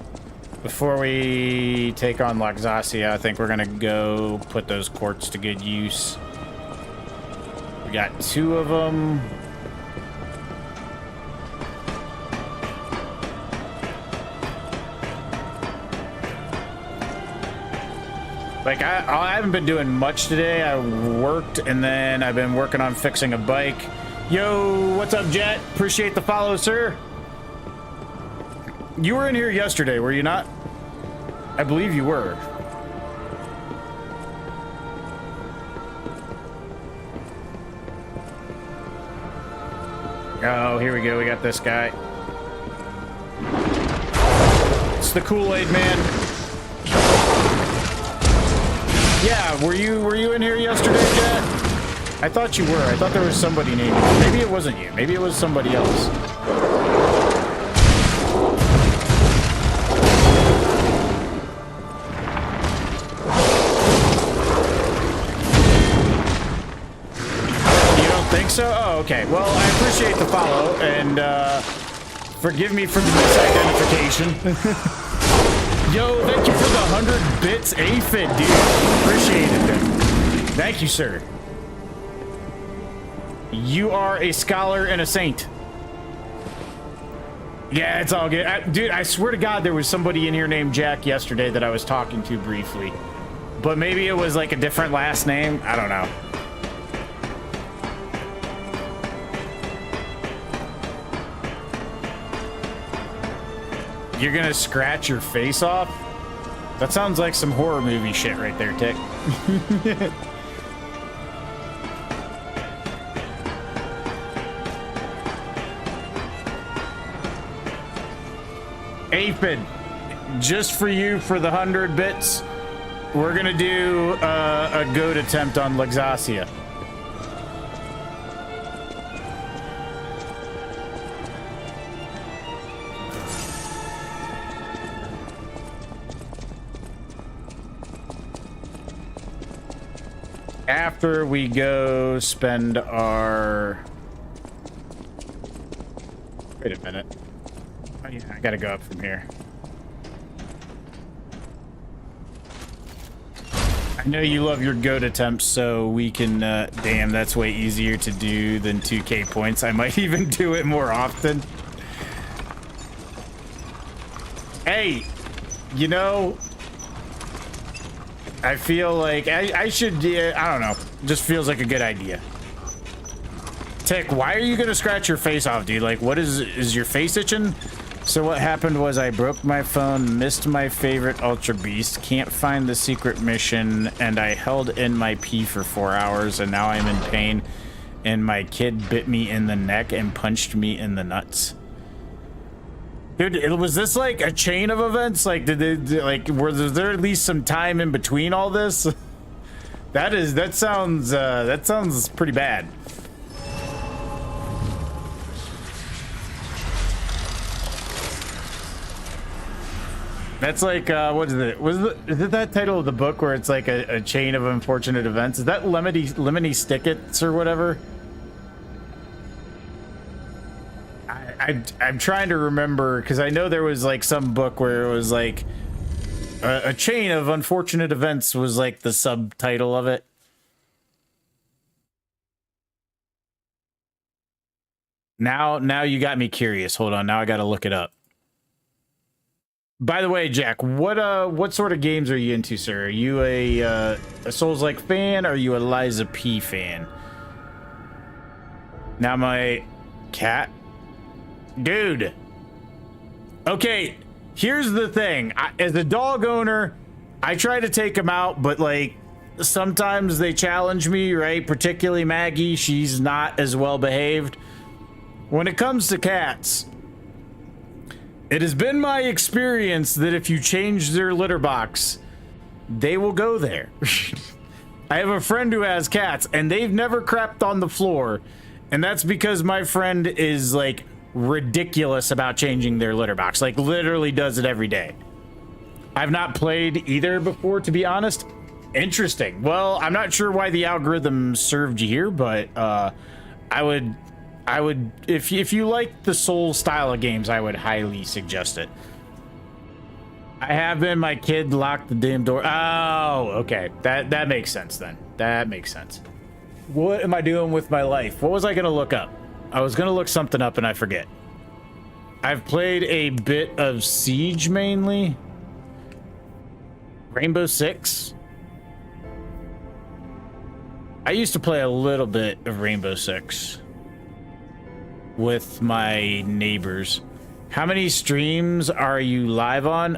Before we take on Luxasia, I think we're gonna go put those quartz to good use. We got 2 of them. Like, I haven't been doing much today. I worked, and then I've been working on fixing a bike. Yo, what's up, Jet? Appreciate the follow, sir. You were in here yesterday, were you not? I believe you were. Oh, here we go. We got this guy. Ghost, the Kool-Aid man. Yeah, were you in here yesterday, Jet? I thought you were. I thought there was somebody named you. Maybe it wasn't you. Maybe it was somebody else. You don't think so? Oh, okay. Well, I appreciate the follow, and forgive me for the misidentification. Yo, thank you for the 100 bits aphid, dude. Appreciate it, then. Thank you, sir. You are a scholar and a saint. Yeah, it's all good. Dude, I swear to God, there was somebody in here named Jack yesterday that I was talking to briefly. But maybe it was like a different last name. I don't know. You're gonna scratch your face off? That sounds like some horror movie shit right there, Tick. Aphid, just for you for the 100 bits, we're gonna do a goat attempt on Luxasia. After we go spend our... Wait a minute. Oh yeah, I gotta go up from here. I know you love your goat attempts, so we can... damn, that's way easier to do than 2k points. I might even do it more often. Hey, you know... I feel like I should, I don't know. Just feels like a good idea. Tick, why are you gonna scratch your face off, dude? Like, what is your face itching? So what happened was I broke my phone, missed my favorite Ultra Beast, can't find the secret mission, and I held in my pee for 4 hours, and now I'm in pain, and my kid bit me in the neck and punched me in the nuts. Dude, was this like a chain of events? Like, were there at least some time in between all this? That sounds pretty bad. That's like, what is it? Is it that title of the book where it's like a chain of unfortunate events? Is that Lemony Stickets or whatever? I'm trying to remember, because I know there was like some book where it was like a chain of unfortunate events was like the subtitle of it. Now you got me curious. Hold on, now I got to look it up. By the way, Jack, what sort of games are you into, sir? Are you a Souls-like fan, or are you a Liza P fan? Now my cat. Dude. Okay, here's the thing. As a dog owner, I try to take them out, but like sometimes they challenge me, right? Particularly Maggie, she's not as well behaved. When it comes to cats, it has been my experience that if you change their litter box, they will go there. I have a friend who has cats, and they've never crapped on the floor, and that's because my friend is like ridiculous about changing their litter box, like literally does it every day. I've not played either before, to be honest. Interesting. Well, I'm not sure why the algorithm served you here, but I would if you like the Soul style of games, I would highly suggest it. I have been. My kid locked the damn door. Oh, okay, that makes sense then. That makes sense. What am I doing with my life? What was I gonna look up? I was gonna look something up and I forget. I've played a bit of Siege mainly. Rainbow Six. I used to play a little bit of Rainbow Six with my neighbors. How many streams are you live on?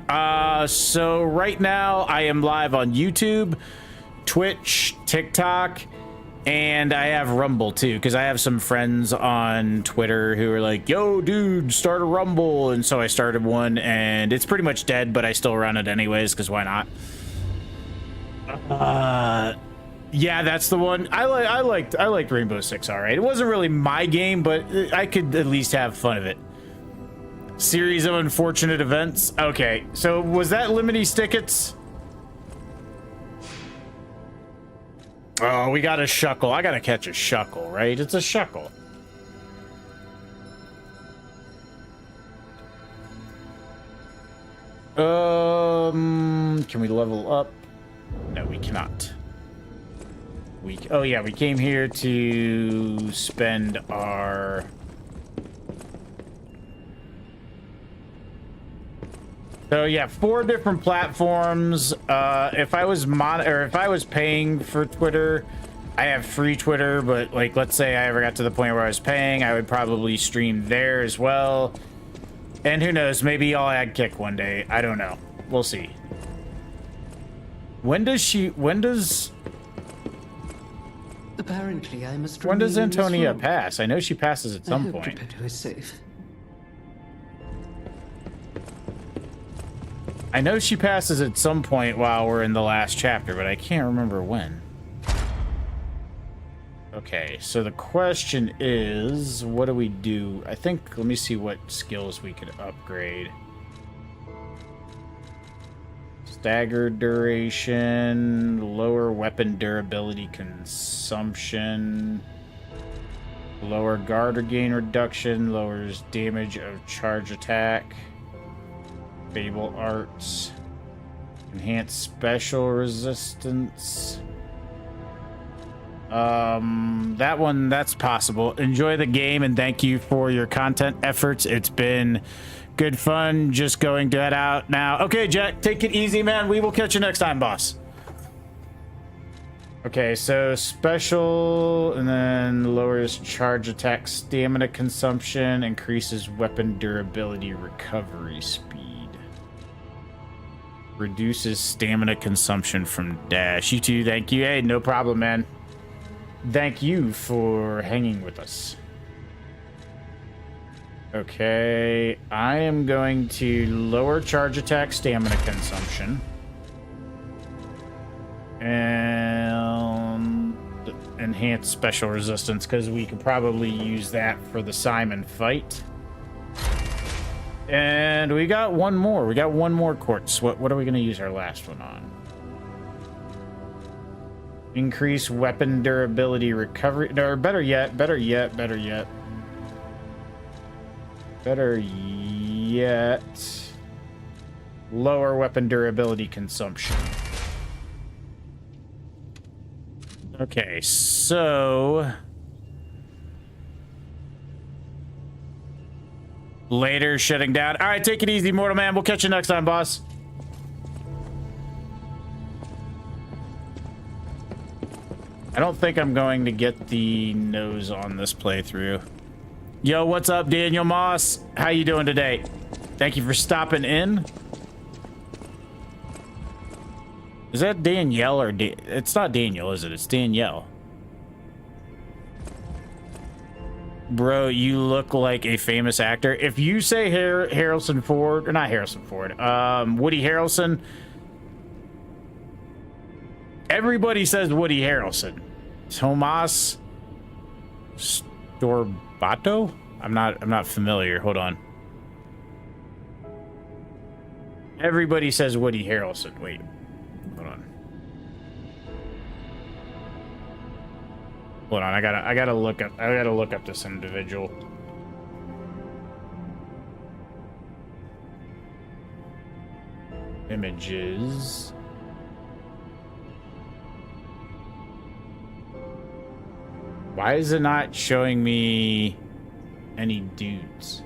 So right now I am live on YouTube, Twitch, TikTok, And I have Rumble too, because I have some friends on Twitter who are like, yo, dude, start a Rumble. And so I started one, and it's pretty much dead, but I still run it anyways, because why not? Yeah, that's the one. I liked Rainbow Six, all right. It wasn't really my game, but I could at least have fun of it. Series of unfortunate events. Okay, so was that Limity Stickets? Oh, we got a shuckle. I gotta catch a shuckle, right? It's a shuckle. Can we level up? No, we cannot. Oh yeah, we came here to spend our... So yeah, 4 different platforms. If I was paying for Twitter, I have free Twitter, but like, let's say I ever got to the point where I was paying, I would probably stream there as well. And who knows, maybe I'll add Kick one day. I don't know. We'll see. Apparently, I must. When does Antonia pass? I know she passes at some point. Geppetto is safe. I know she passes at some point while we're in the last chapter, but I can't remember when. Okay, so the question is, what do we do? I think, let me see what skills we could upgrade. Stagger duration, lower weapon durability consumption, lower guard or gain reduction, lowers damage of charge attack, Fable Arts, enhanced special resistance. That one, that's possible. Enjoy the game and thank you for your content efforts. It's been good fun just going that out now. Okay, Jack, take it easy, man. We will catch you next time, boss. Okay, so special, and then lowers charge attack stamina consumption, increases weapon durability recovery speed. Reduces stamina consumption from dash. You too, thank you. Hey, no problem, man. Thank you for hanging with us. Okay, I am going to lower charge attack stamina consumption. And enhance special resistance, because we could probably use that for the Simon fight. And we got one more. We got one more quartz. What are we going to use our last one on? Increase weapon durability recovery. Or better yet. Lower weapon durability consumption. Okay, so... Later, shutting down. All right, take it easy, Mortal Man. We'll catch you next time, boss. I don't think I'm going to get the nose on this playthrough. Yo, what's up, Daniel Moss? How you doing today? Thank you for stopping in. Is that Danielle or it's not Daniel, is it? It's Danielle. Bro, you look like a famous actor. If you say Harrelson Ford, or not Harrison Ford, Woody Harrelson, everybody says Woody Harrelson. Tomas Storbato? I'm not familiar. Hold on. Everybody says Woody Harrelson. Wait. Hold on. Hold on. I gotta look up this individual. Images. Why is it not showing me any dudes?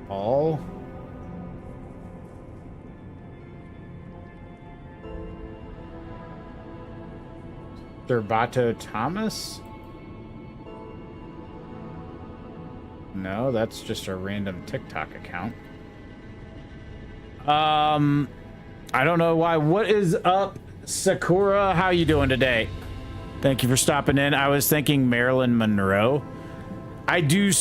All? Durbato Thomas? No, that's just a random TikTok account. I don't know why. What is up, Sakura? How you doing today? Thank you for stopping in. I was thinking Marilyn Monroe. I do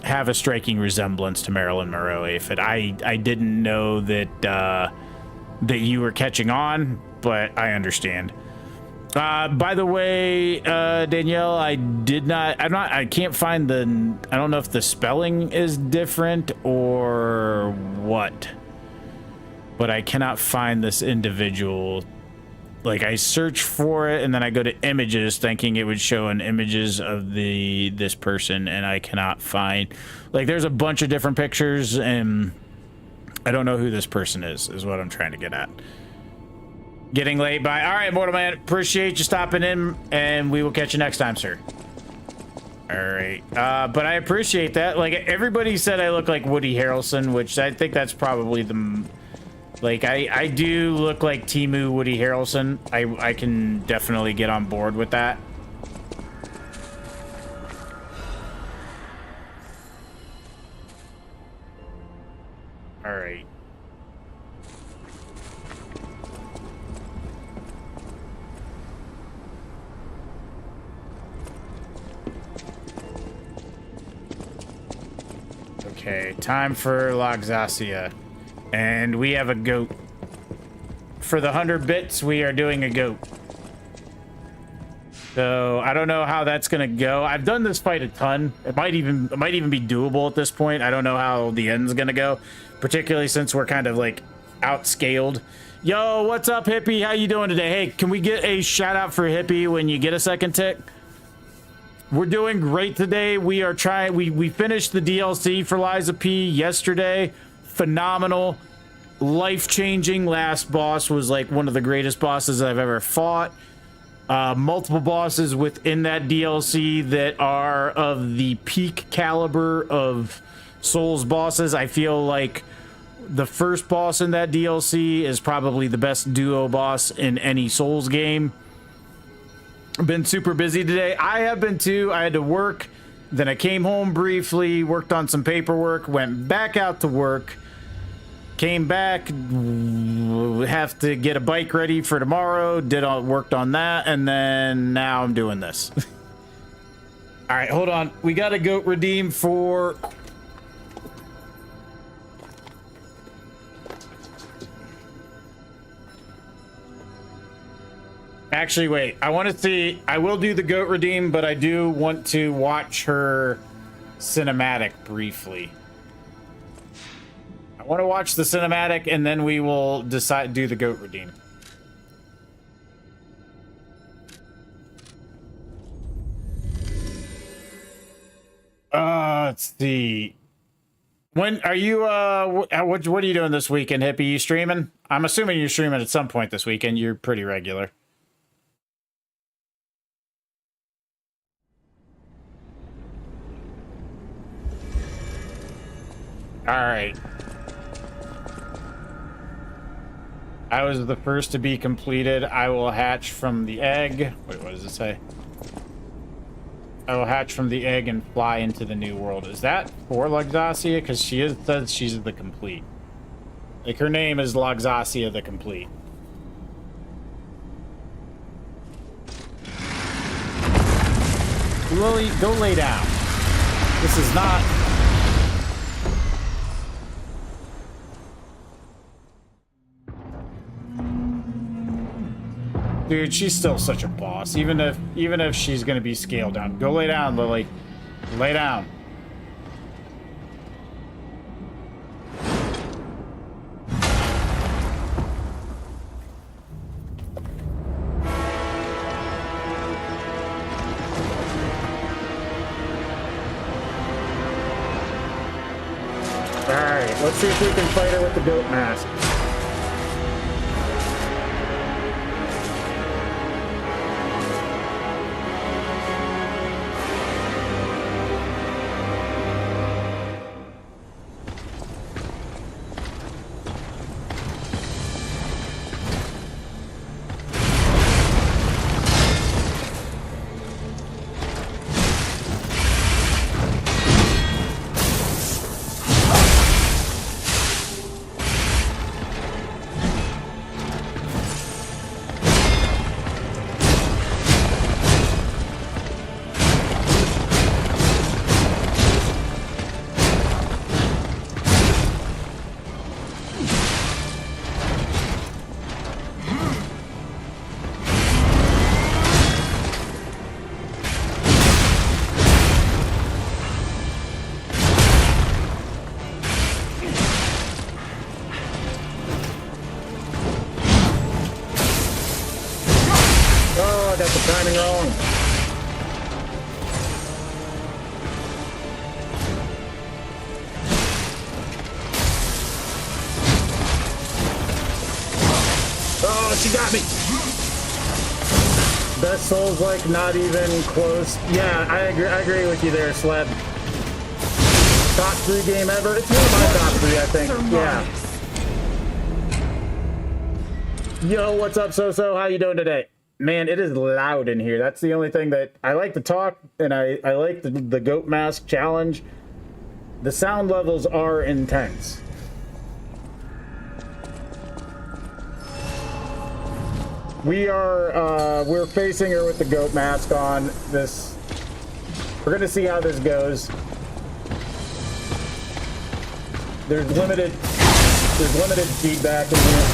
have a striking resemblance to Marilyn Monroe, Aphid. I didn't know that that you were catching on, but I understand. By the way, Danielle, I can't find I don't know if the spelling is different or what, but I cannot find this individual. Like, I search for it and then I go to images thinking it would show an images of this person, and I cannot find, like, there's a bunch of different pictures and I don't know who this person is what I'm trying to get at. Getting late. Bye. All right, Mortal Man. Appreciate you stopping in, and we will catch you next time, sir. All right. But I appreciate that. Like, everybody said I look like Woody Harrelson, which I think that's probably the... Like, I do look like Temu Woody Harrelson. I can definitely get on board with that. All right. Okay, time for Loxacia. And we have a goat. For the 100 bits, we are doing a goat. So I don't know how that's gonna go. I've done this fight a ton. It might even be doable at this point. I don't know how the end's gonna go, particularly since we're kind of like outscaled. Yo, what's up, Hippie? How you doing today? Hey, can we get a shout out for Hippie when you get a second tick? We're doing great today. We are trying. We finished the DLC for Liza P yesterday. Phenomenal, life-changing. Last boss was like one of the greatest bosses I've ever fought. Multiple bosses within that DLC that are of the peak caliber of Souls bosses. I feel like the first boss in that DLC is probably the best duo boss in any Souls game. Been super busy today. I have been too. I had to work, then I came home briefly, worked on some paperwork, went back out to work, came back, have to get a bike ready for tomorrow, worked on that, and then now I'm doing this. All right, hold on. We got a goat redeem for... Actually, wait. I want to see... I will do the goat redeem, but I do want to watch her cinematic briefly. I want to watch the cinematic, and then we will do the goat redeem. Let's see. When are you, what are you doing this weekend, Hippie? You streaming? I'm assuming you're streaming at some point this weekend. You're pretty regular. All right. I was the first to be completed. I will hatch from the egg. Wait, what does it say? I will hatch from the egg and fly into the new world. Is that for Loxacia? Because says she's the complete. Like, her name is Loxacia the Complete. Lily, go lay down. This is not... Dude, she's still such a boss. Even if she's gonna be scaled down. Go lay down, Lily. Lay down. Alright, let's see if we can fight her with the goat mask. Oh, I got the timing wrong. Oh, she got me. Best Souls like not even close. Yeah, I agree with you there, Sled. Top 3 game ever. It's one of my top 3, I think. Yeah. Yo, what's up, So? How you doing today? Man, it is loud in here. That's the only thing that I like to talk, and I like the goat mask challenge. The sound levels are intense. We're facing her with the goat mask on. We're gonna see how this goes. There's limited feedback in here.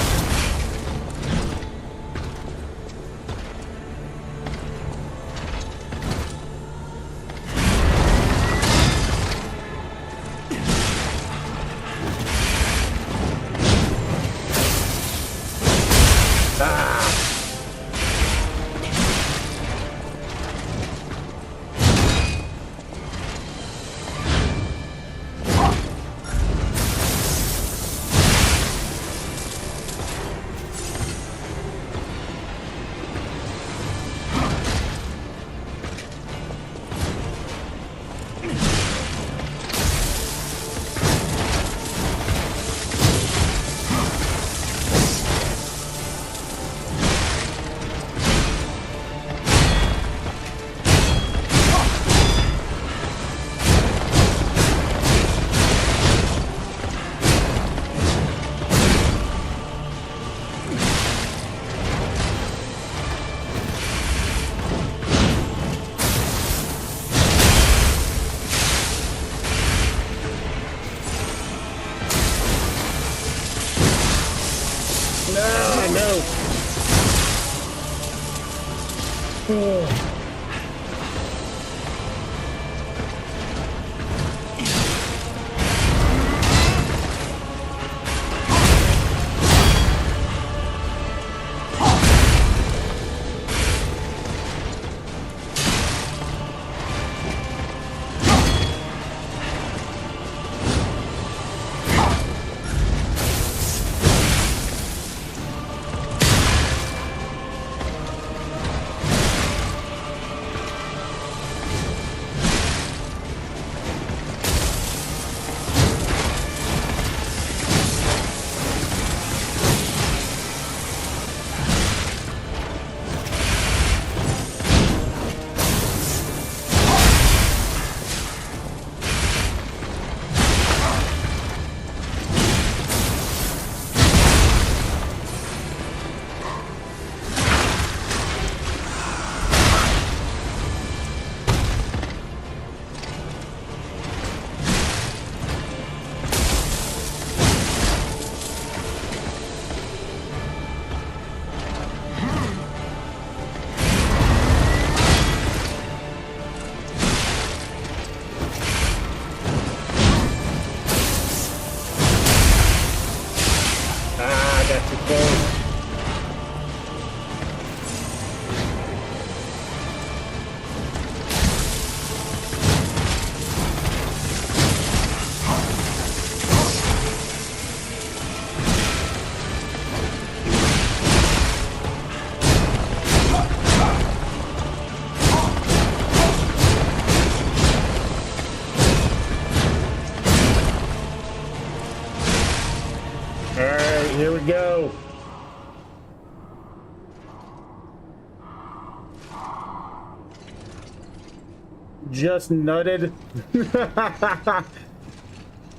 Here we go. Just nutted.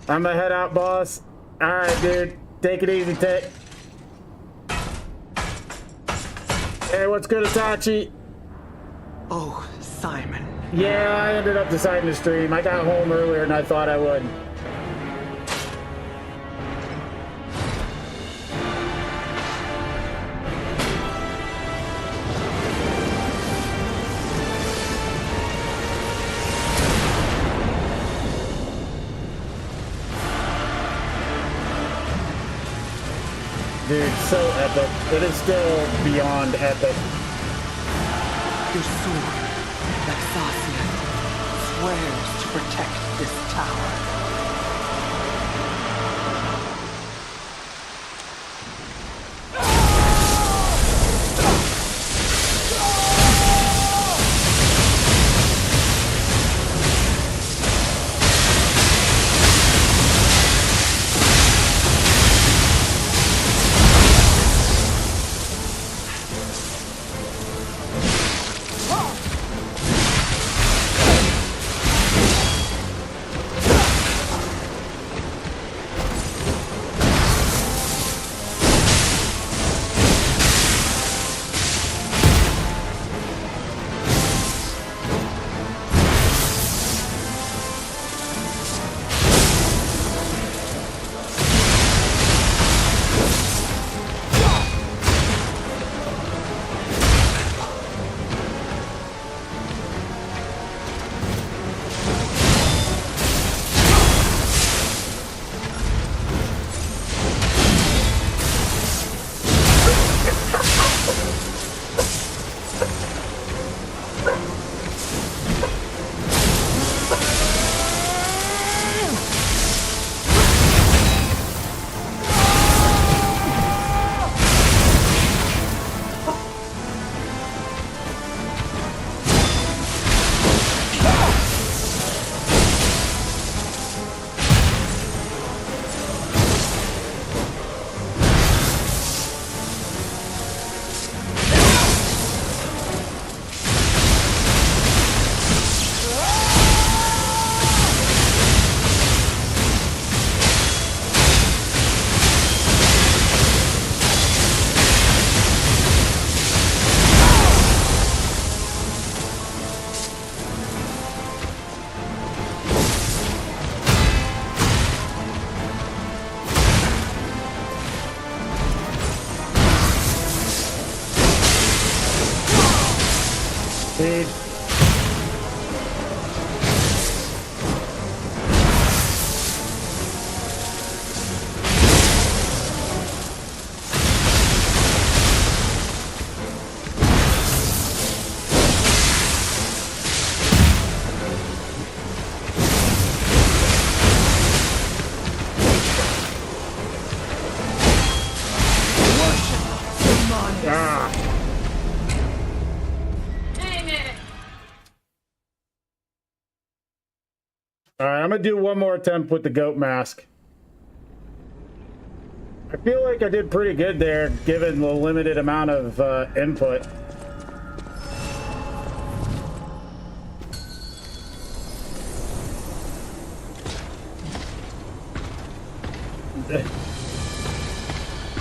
I'm gonna head out, boss. All right, dude. Take it easy, Tech. Hey, what's good, Itachi? Oh, Simon. Yeah, I ended up deciding to stream. I got home earlier than I thought I would. Dude, so epic. It is still beyond epic. Your sword, Vexasia, swears to protect this tower. Dude. Alright, I'm gonna do one more attempt with the goat mask. I feel like I did pretty good there, given the limited amount of input.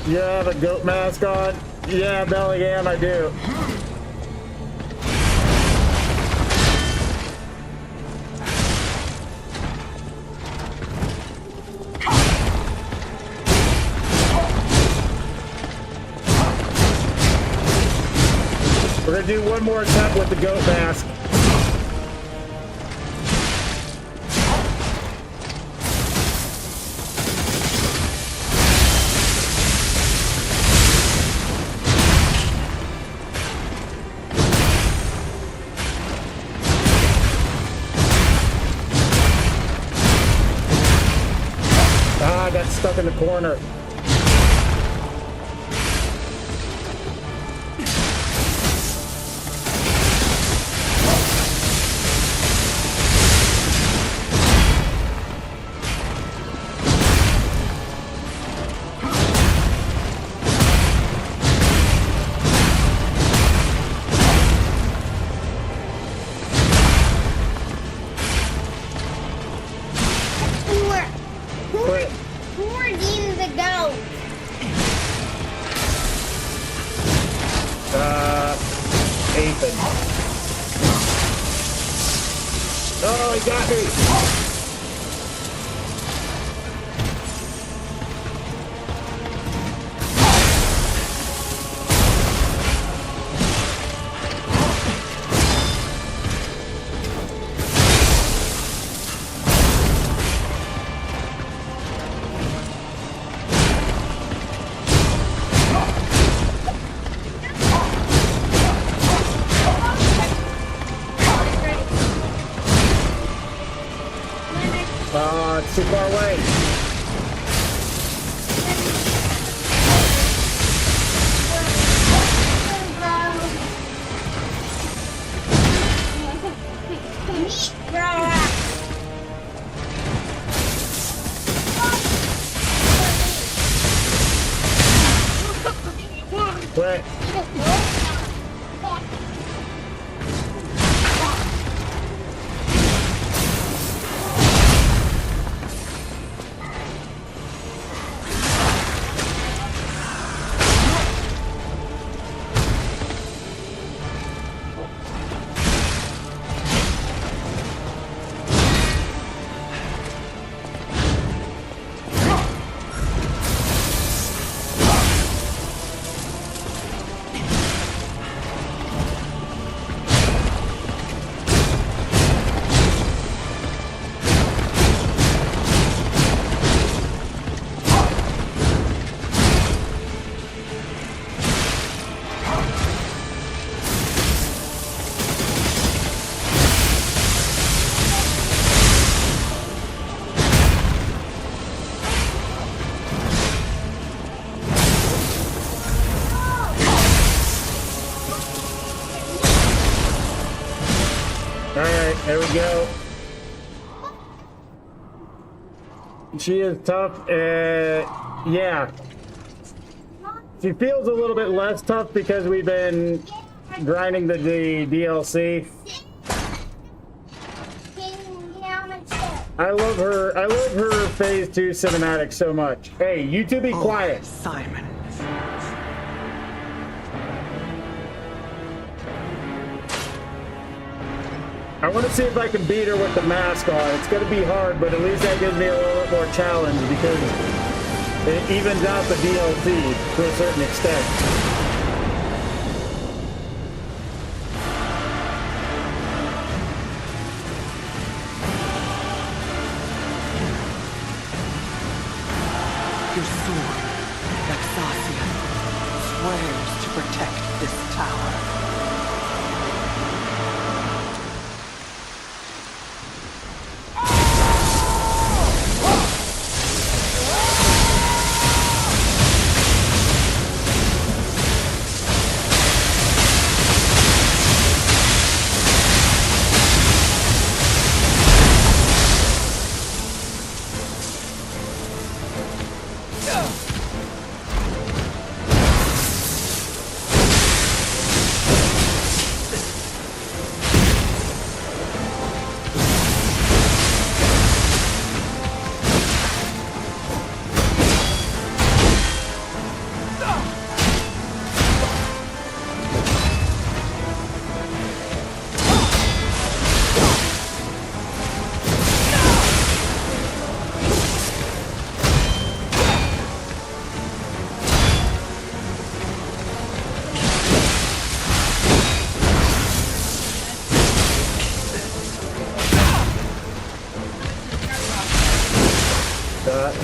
You have a goat mask on? Yeah, Bellingham, I do. We're gonna do one more attempt with the goat mask. Ah, I got stuck in the corner. Oh, he got me! Too far away. Quit. There we go. She is tough. Yeah. She feels a little bit less tough because we've been grinding the DLC. I love her phase 2 cinematic so much. Hey, you two be quiet. Simon. I want to see if I can beat her with the mask on. It's going to be hard, but at least that gives me a little bit more challenge because it evens out the DLC to a certain extent. Your sword, Vexasia, swears to protect this tower.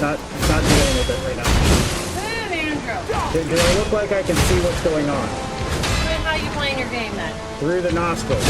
Not dealing with it right now. Come in, Andrew. Do I look like I can see what's going on? Then how you playing your game then? Through the nostrils.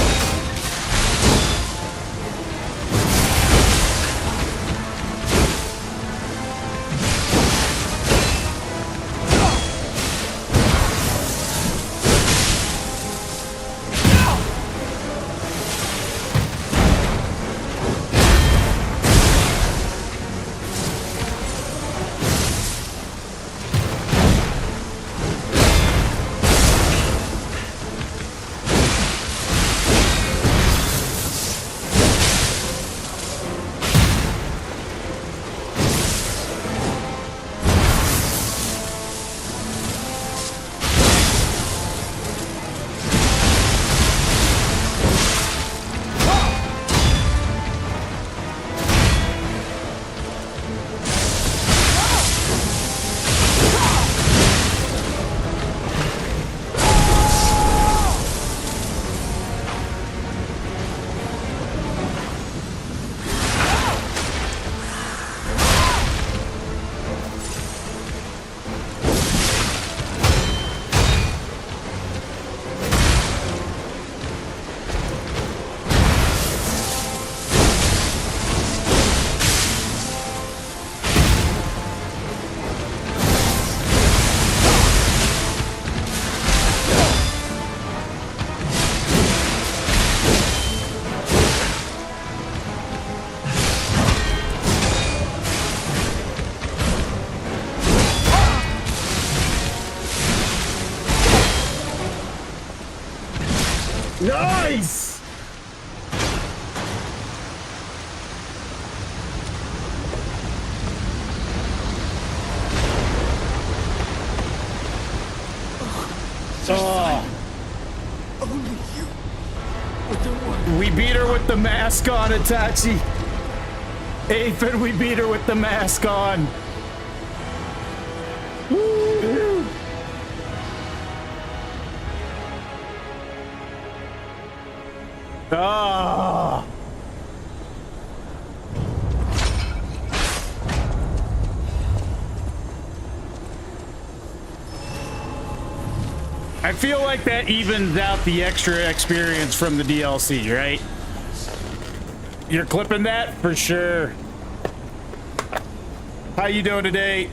Nice! Oh. Only you. With the one. We beat her with the mask on, Itachi. Aphid, we beat her with the mask on. Woo. Oh. I feel like that evens out the extra experience from the DLC, right? You're clipping that for sure. How you doing today?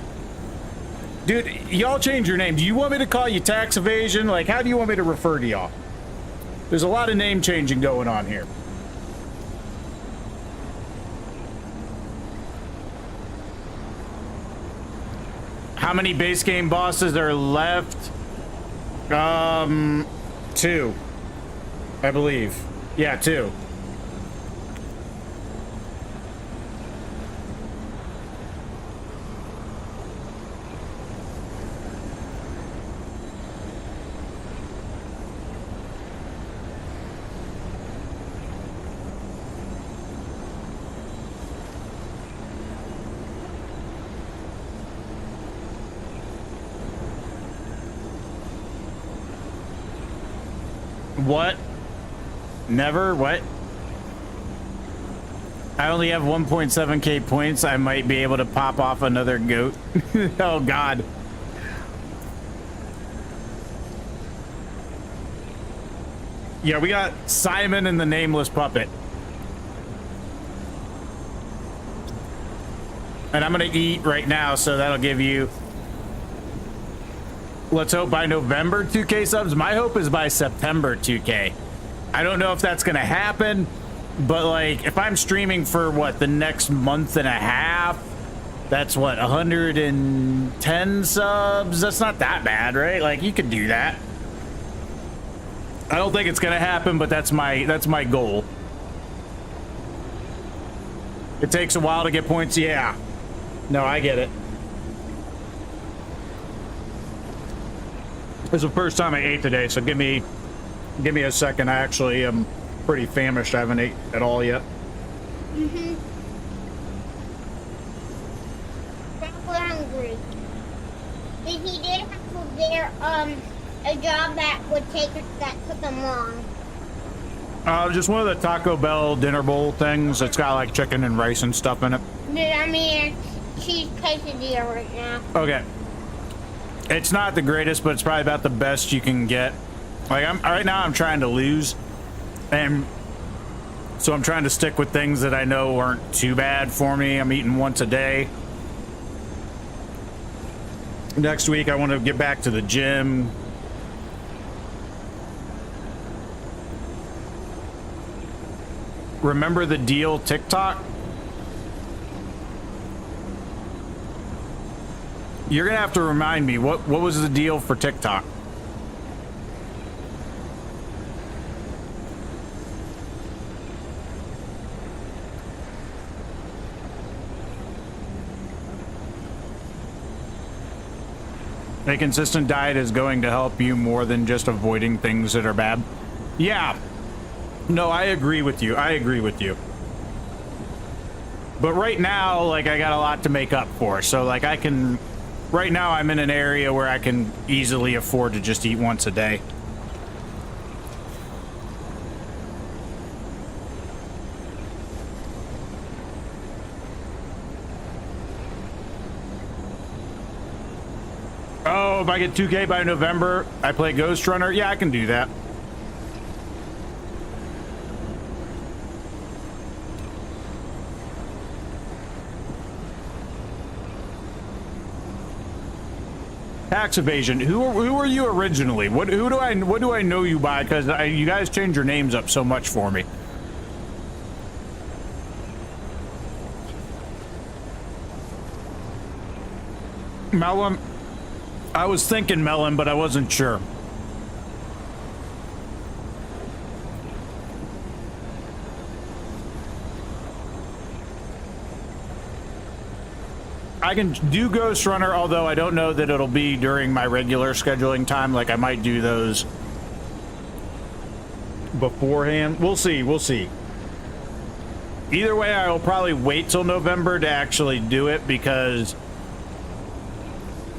Dude, y'all change your name. Do you want me to call you Tax Evasion? Like, how do you want me to refer to y'all? There's a lot of name changing going on here. How many base game bosses are left? 2, I believe. Yeah, 2. What? Never? What? I only have 1.7k points. I might be able to pop off another goat. Oh, God. Yeah, we got Simon and the Nameless Puppet. And I'm going to eat right now, so that'll give you... Let's hope by November 2K subs. My hope is by September 2K. I don't know if that's gonna happen, but like if I'm streaming for what, the next month and a half, that's what, 110 subs? That's not that bad, right? Like you could do that. I don't think it's gonna happen, but that's my goal. It takes a while to get points, yeah. No, I get it. This is the first time I ate today, so give me a second. I actually am pretty famished. I haven't ate at all yet. Probably hungry. But he did have to get a job that took him long. Just one of the Taco Bell dinner bowl things. It's got like chicken and rice and stuff in it. But I'm eating cheese quesadilla right now. Okay. It's not the greatest, but it's probably about the best you can get. Like right now I'm trying to lose, and so I'm trying to stick with things that I know aren't too bad for me. I'm eating once a day. Next week I want to get back to the gym. Remember the deal TikTok? You're gonna have to remind me, what was the deal for TikTok? A consistent diet is going to help you more than just avoiding things that are bad. Yeah. No, I agree with you. I agree with you. But right now, like, I got a lot to make up for. So, like, I can... Right now, I'm in an area where I can easily afford to just eat once a day. Oh, if I get 2K by November, I play Ghost Runner? Yeah, I can do that. Tax evasion. Who are you originally? What do I know you by? Because you guys change your names up so much for me. Melon. I was thinking Melon, but I wasn't sure. I can do Ghost Runner, although I don't know that it'll be during my regular scheduling time. Like, I might do those beforehand. We'll see. We'll see. Either way, I will probably wait till November to actually do it because,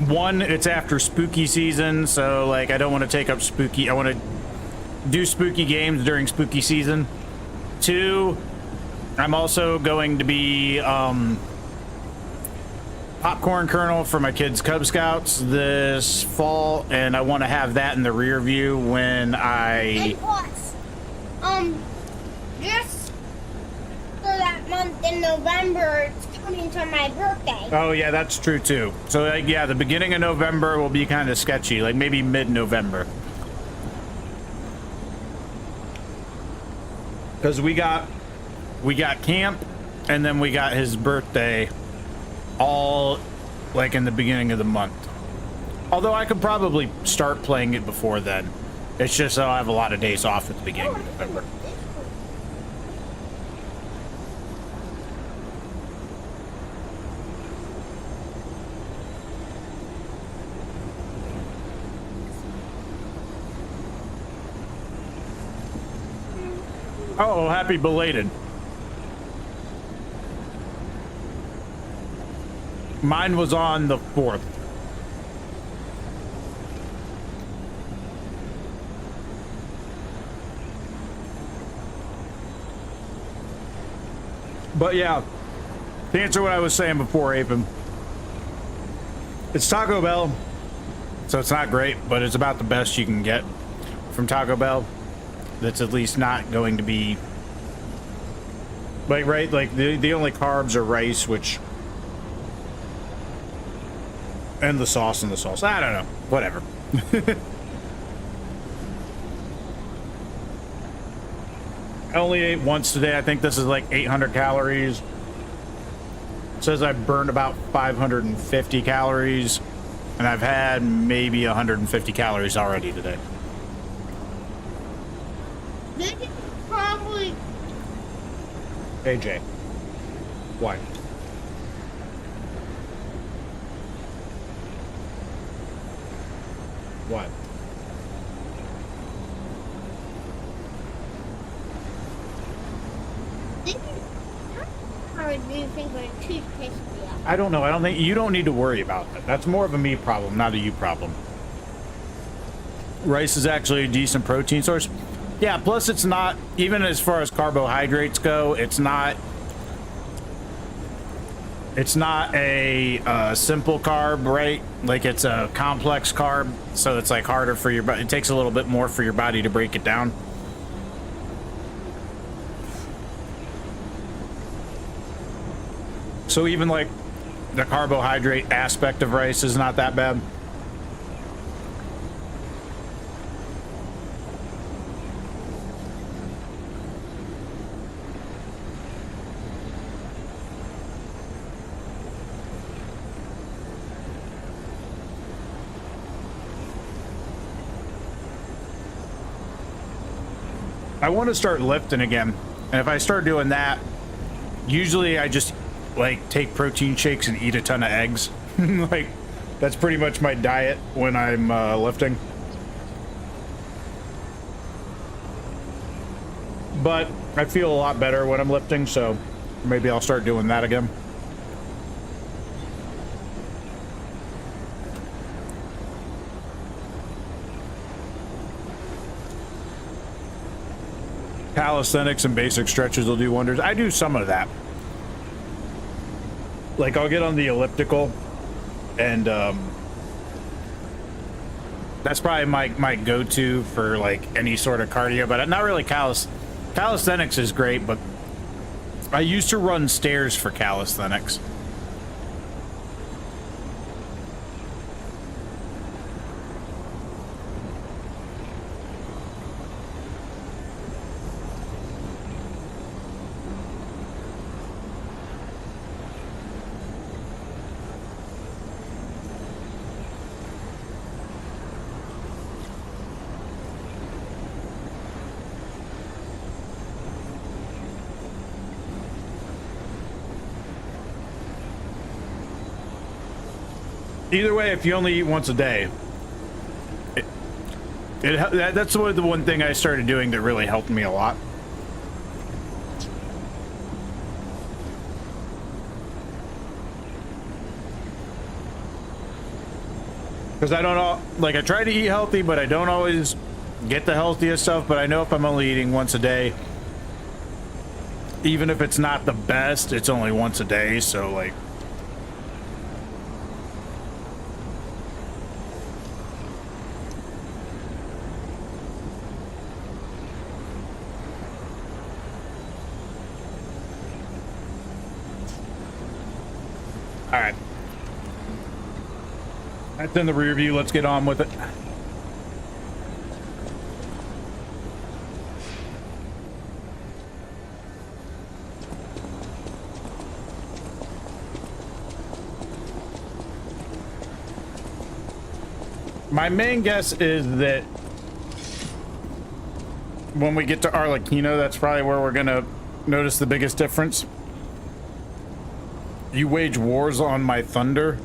one, it's after spooky season, so, like, I don't want to take up spooky. I want to do spooky games during spooky season. Two, I'm also going to be popcorn kernel for my kids' Cub Scouts this fall, and I want to have that in the rear view when And plus, just for that month in November, it's coming to my birthday. Oh yeah, that's true too. So like, yeah, the beginning of November will be kind of sketchy, like maybe mid-November, because we got camp, and then we got his birthday, all like in the beginning of the month. Although I could probably start playing it before then. It's just I'll have a lot of days off at the beginning of November. Oh, happy belated. Mine was on the 4th. But yeah, to answer what I was saying before, Apin, it's Taco Bell, so it's not great, but it's about the best you can get from Taco Bell. That's at least not going to be like, right, like the only carbs are rice, which, and the sauce. I don't know, whatever. I only ate once today. I think this is like 800 calories. It says I burned about 550 calories, and I've had maybe 150 calories already today. This is probably... AJ, why? What? How do you think would toothpaste be? I don't know. I don't think you don't need to worry about that. That's more of a me problem, not a you problem. Rice is actually a decent protein source. Yeah, plus it's not, even as far as carbohydrates go, it's not a simple carb, right? Like, it's a complex carb, so it's like harder for your body. It takes a little bit more for your body to break it down. So even like the carbohydrate aspect of rice is not that bad. I want to start lifting again, and if I start doing that, usually I just like take protein shakes and eat a ton of eggs. Like, that's pretty much my diet when I'm lifting. But I feel a lot better when I'm lifting, so maybe I'll start doing that again. Calisthenics and basic stretches will do wonders. I do some of that. Like, I'll get on the elliptical, and that's probably my go-to for like any sort of cardio, but not really calisthenics is great, but I used to run stairs for calisthenics. Either way, if you only eat once a day, that's the one thing I started doing that really helped me a lot. Because I don't like, I try to eat healthy, but I don't always get the healthiest stuff. But I know if I'm only eating once a day, even if it's not the best, it's only once a day. So like, all right. That's in the rear view. Let's get on with it. My main guess is that when we get to Arlecchino, that's probably where we're gonna notice the biggest difference. You wage wars on my thunder.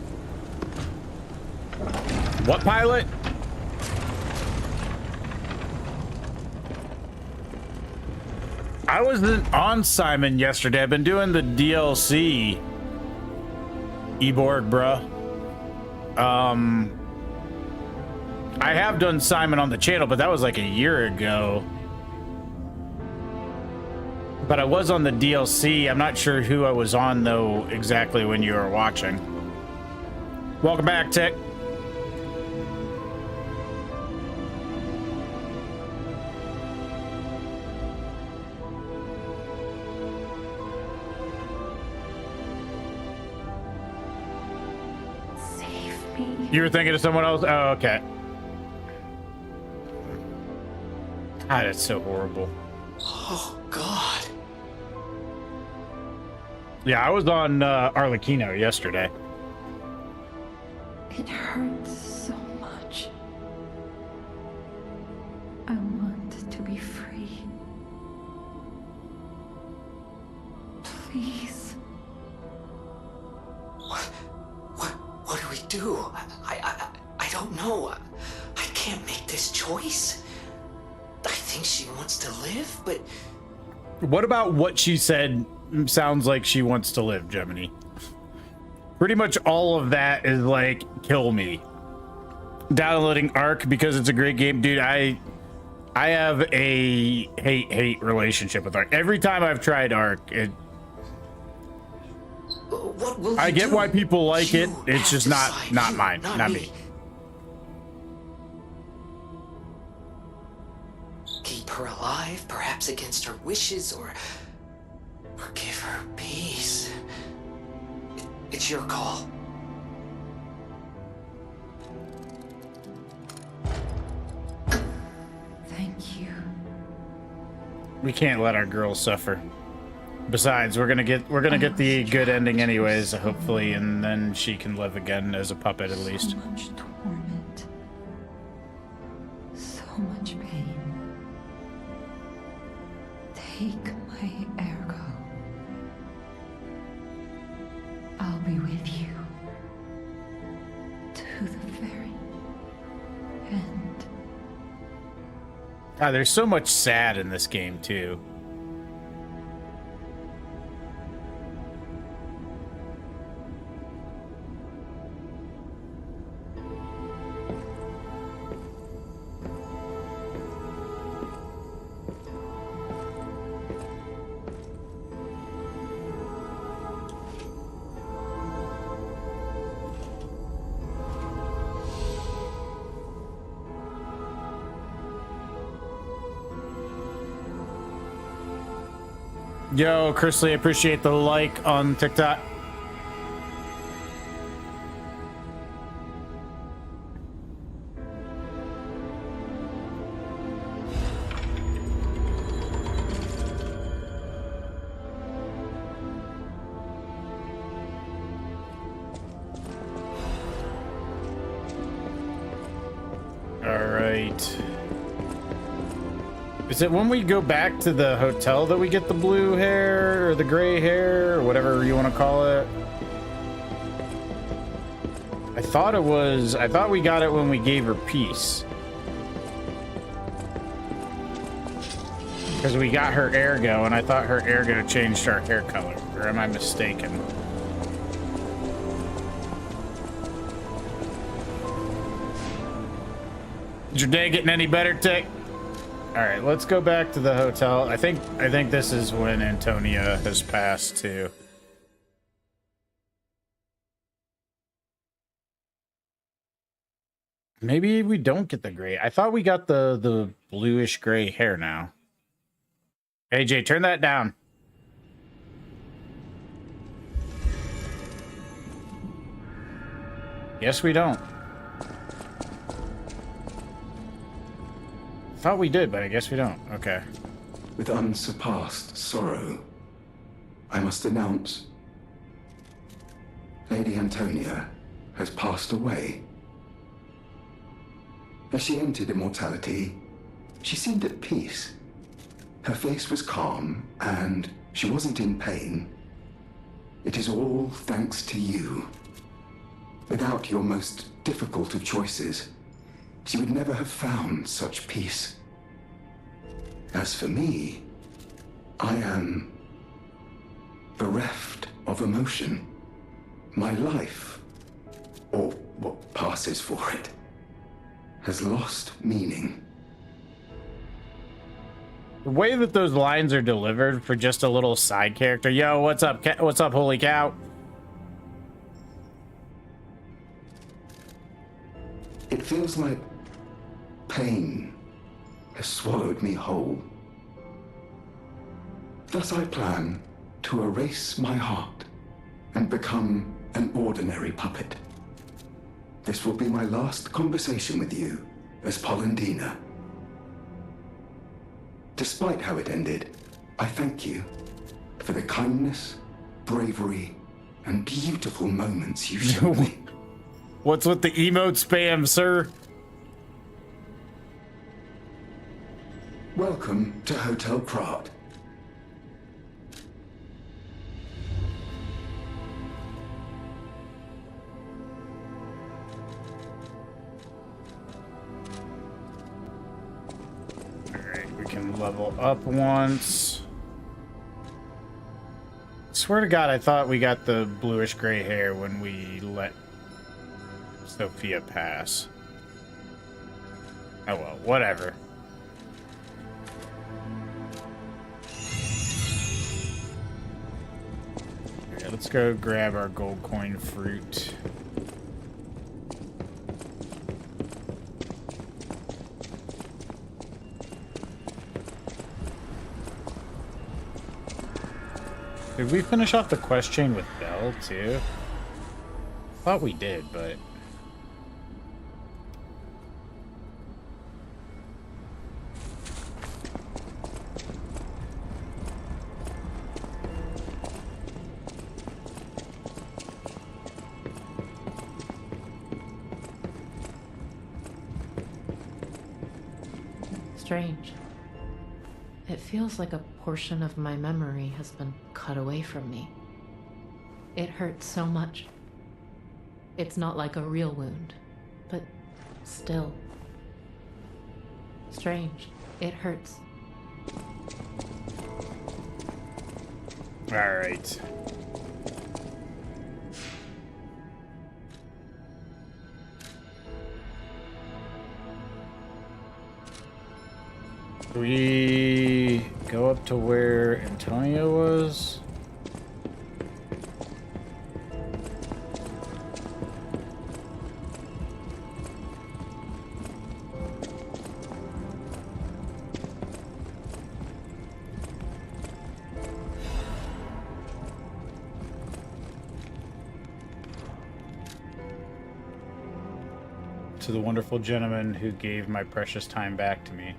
What pilot? I wasn't on Simon yesterday. I've been doing the DLC. Eborg, bruh. I have done Simon on the channel, but that was like a year ago. But I was on the DLC. I'm not sure who I was on, though, exactly when you were watching. Welcome back, Tick. You were thinking of someone else? Oh, okay. God, it's so horrible. Oh, God. Yeah, I was on Arlecchino yesterday. It hurts so much. I want to be free. Please. What do we do? I don't know. I can't make this choice. I think she wants to live, but... What about what she said sounds like she wants to live, Gemini? Pretty much all of that is like, kill me. Downloading Ark because it's a great game. Dude, I have a hate relationship with Ark. Every time I've tried Ark, What will I you get do? why people like it. You It's have just to not decide. mine, You, not me. Keep her alive, perhaps against her wishes, or give her peace. It's your call. Thank you. We can't let our girls suffer. Besides, we're gonna get the good ending anyways, hopefully, and then she can live again as a puppet at least. So much torment. So much pain. Take my ergo. I'll be with you to the very end. Ah, there's so much sad in this game too. Yo, Chrisley, I appreciate the like on TikTok. All right. Is it when we go back to the hotel that we get the blue hair or the gray hair or whatever you want to call it? I thought we got it when we gave her peace. Because we got her ergo, and I thought her ergo changed our hair color. Or am I mistaken? Is your day getting any better, Tick? Alright, let's go back to the hotel. I think this is when Antonia has passed too. Maybe we don't get the gray. I thought we got the bluish gray hair now. AJ, turn that down. Yes, we don't. Thought we did, but I guess we don't. Okay. With unsurpassed sorrow, I must announce Lady Antonia has passed away. As she entered immortality, she seemed at peace. Her face was calm, and she wasn't in pain. It is all thanks to you. Without your most difficult of choices, she would never have found such peace. As for me, I am bereft of emotion. My life, or what passes for it, has lost meaning. The way that those lines are delivered for just a little side character. Yo, what's up? What's up, holy cow? It feels like pain has swallowed me whole. Thus I plan to erase my heart and become an ordinary puppet. This will be my last conversation with you as Polendina. Despite how it ended, I thank you for the kindness, bravery, and beautiful moments you showed me. What's with the emote spam, sir? Welcome to Hotel Pratt. Alright, we can level up once. Swear to God, I thought we got the bluish gray hair when we let Sophia pass. Oh well, whatever. Okay, let's go grab our gold coin fruit. Did we finish off the quest chain with Belle too? Thought we did, but strange. It feels like a portion of my memory has been cut away from me. It hurts so much. It's not like a real wound, but still. Strange. It hurts. all right. We go up to where Antonio was. To the wonderful gentleman who gave my precious time back to me.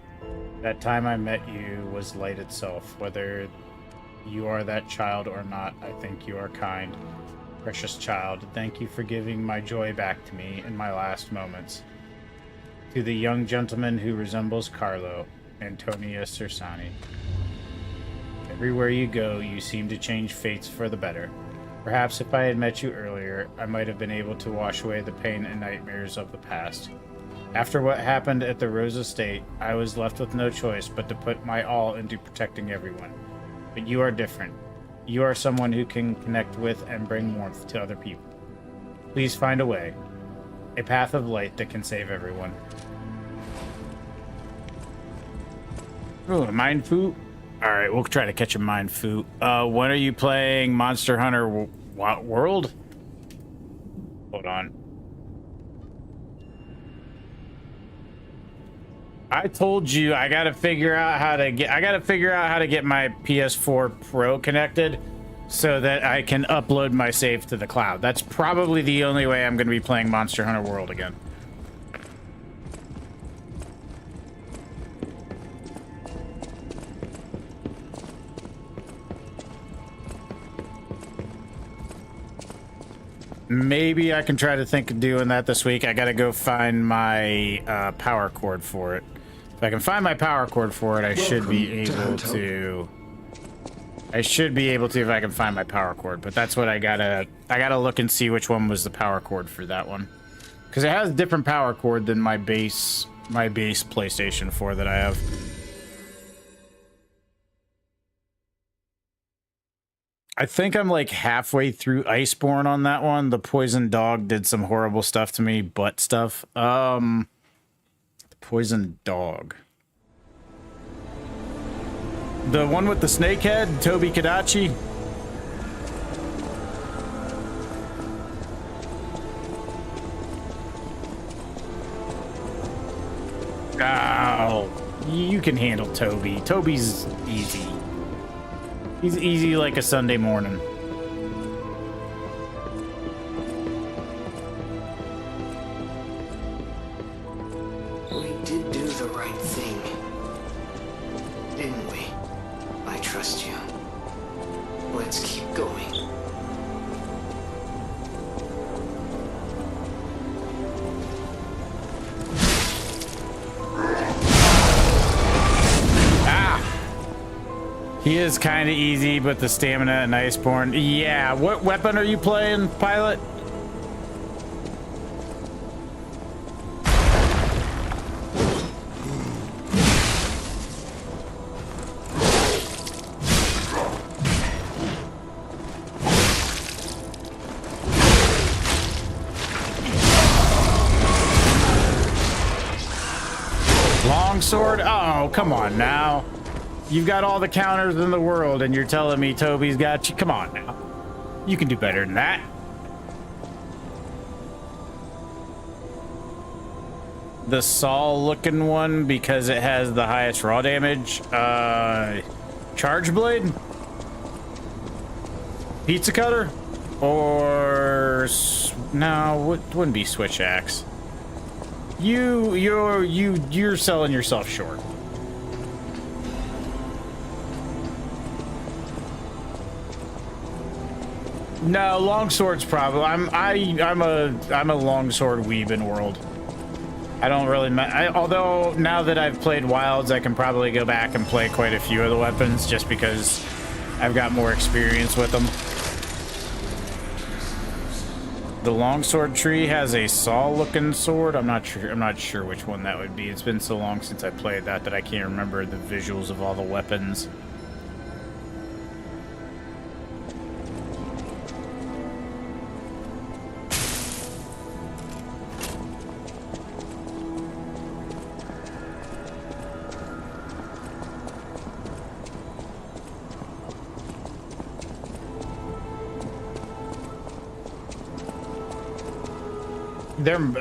That time I met you was light itself. Whether you are that child or not, I think you are kind. Precious child, thank you for giving my joy back to me in my last moments. To the young gentleman who resembles Carlo, Antonia Cersani. Everywhere you go, you seem to change fates for the better. Perhaps if I had met you earlier, I might have been able to wash away the pain and nightmares of the past. After what happened at the Rose Estate, I was left with no choice but to put my all into protecting everyone. But you are different. You are someone who can connect with and bring warmth to other people. Please find a way. A path of light that can save everyone. Oh, a mind food? Alright, we'll try to catch a mind food. When are you playing Monster Hunter World? Hold on. I told you I gotta figure out how to get my PS4 Pro connected so that I can upload my save to the cloud. That's probably the only way I'm gonna be playing Monster Hunter World again. Maybe I can try to think of doing that this week. I gotta go find my power cord for it. If I can find my power cord for it, I should be able to. I should be able to if I can find my power cord. But that's what I gotta look and see which one was the power cord for that one, because it has a different power cord than my base PlayStation 4 that I have. I think I'm like halfway through Iceborne on that one. The poison dog did some horrible stuff to me, butt stuff. The poison dog. The one with the snake head, Toby Kadachi. Oh, you can handle Toby. Toby's easy. He's easy like a Sunday morning. We did do the right thing, didn't we? I trust you. Let's keep going. He is kind of easy, but the stamina and Iceborne. Yeah, what weapon are you playing, Pilot? Longsword? Oh, come on now. You've got all the counters in the world, and you're telling me Toby's got you? Come on now. You can do better than that. The Saw-looking one, because it has the highest raw damage. Charge Blade? Pizza Cutter? Or... No, it wouldn't be Switch Axe. You're selling yourself short. No, longsword's probably. I'm a longsword weeb in World. I don't really. Although now that I've played Wilds, I can probably go back and play quite a few of the weapons just because I've got more experience with them. The longsword tree has a saw-looking sword. I'm not sure which one that would be. It's been so long since I played that I can't remember the visuals of all the weapons.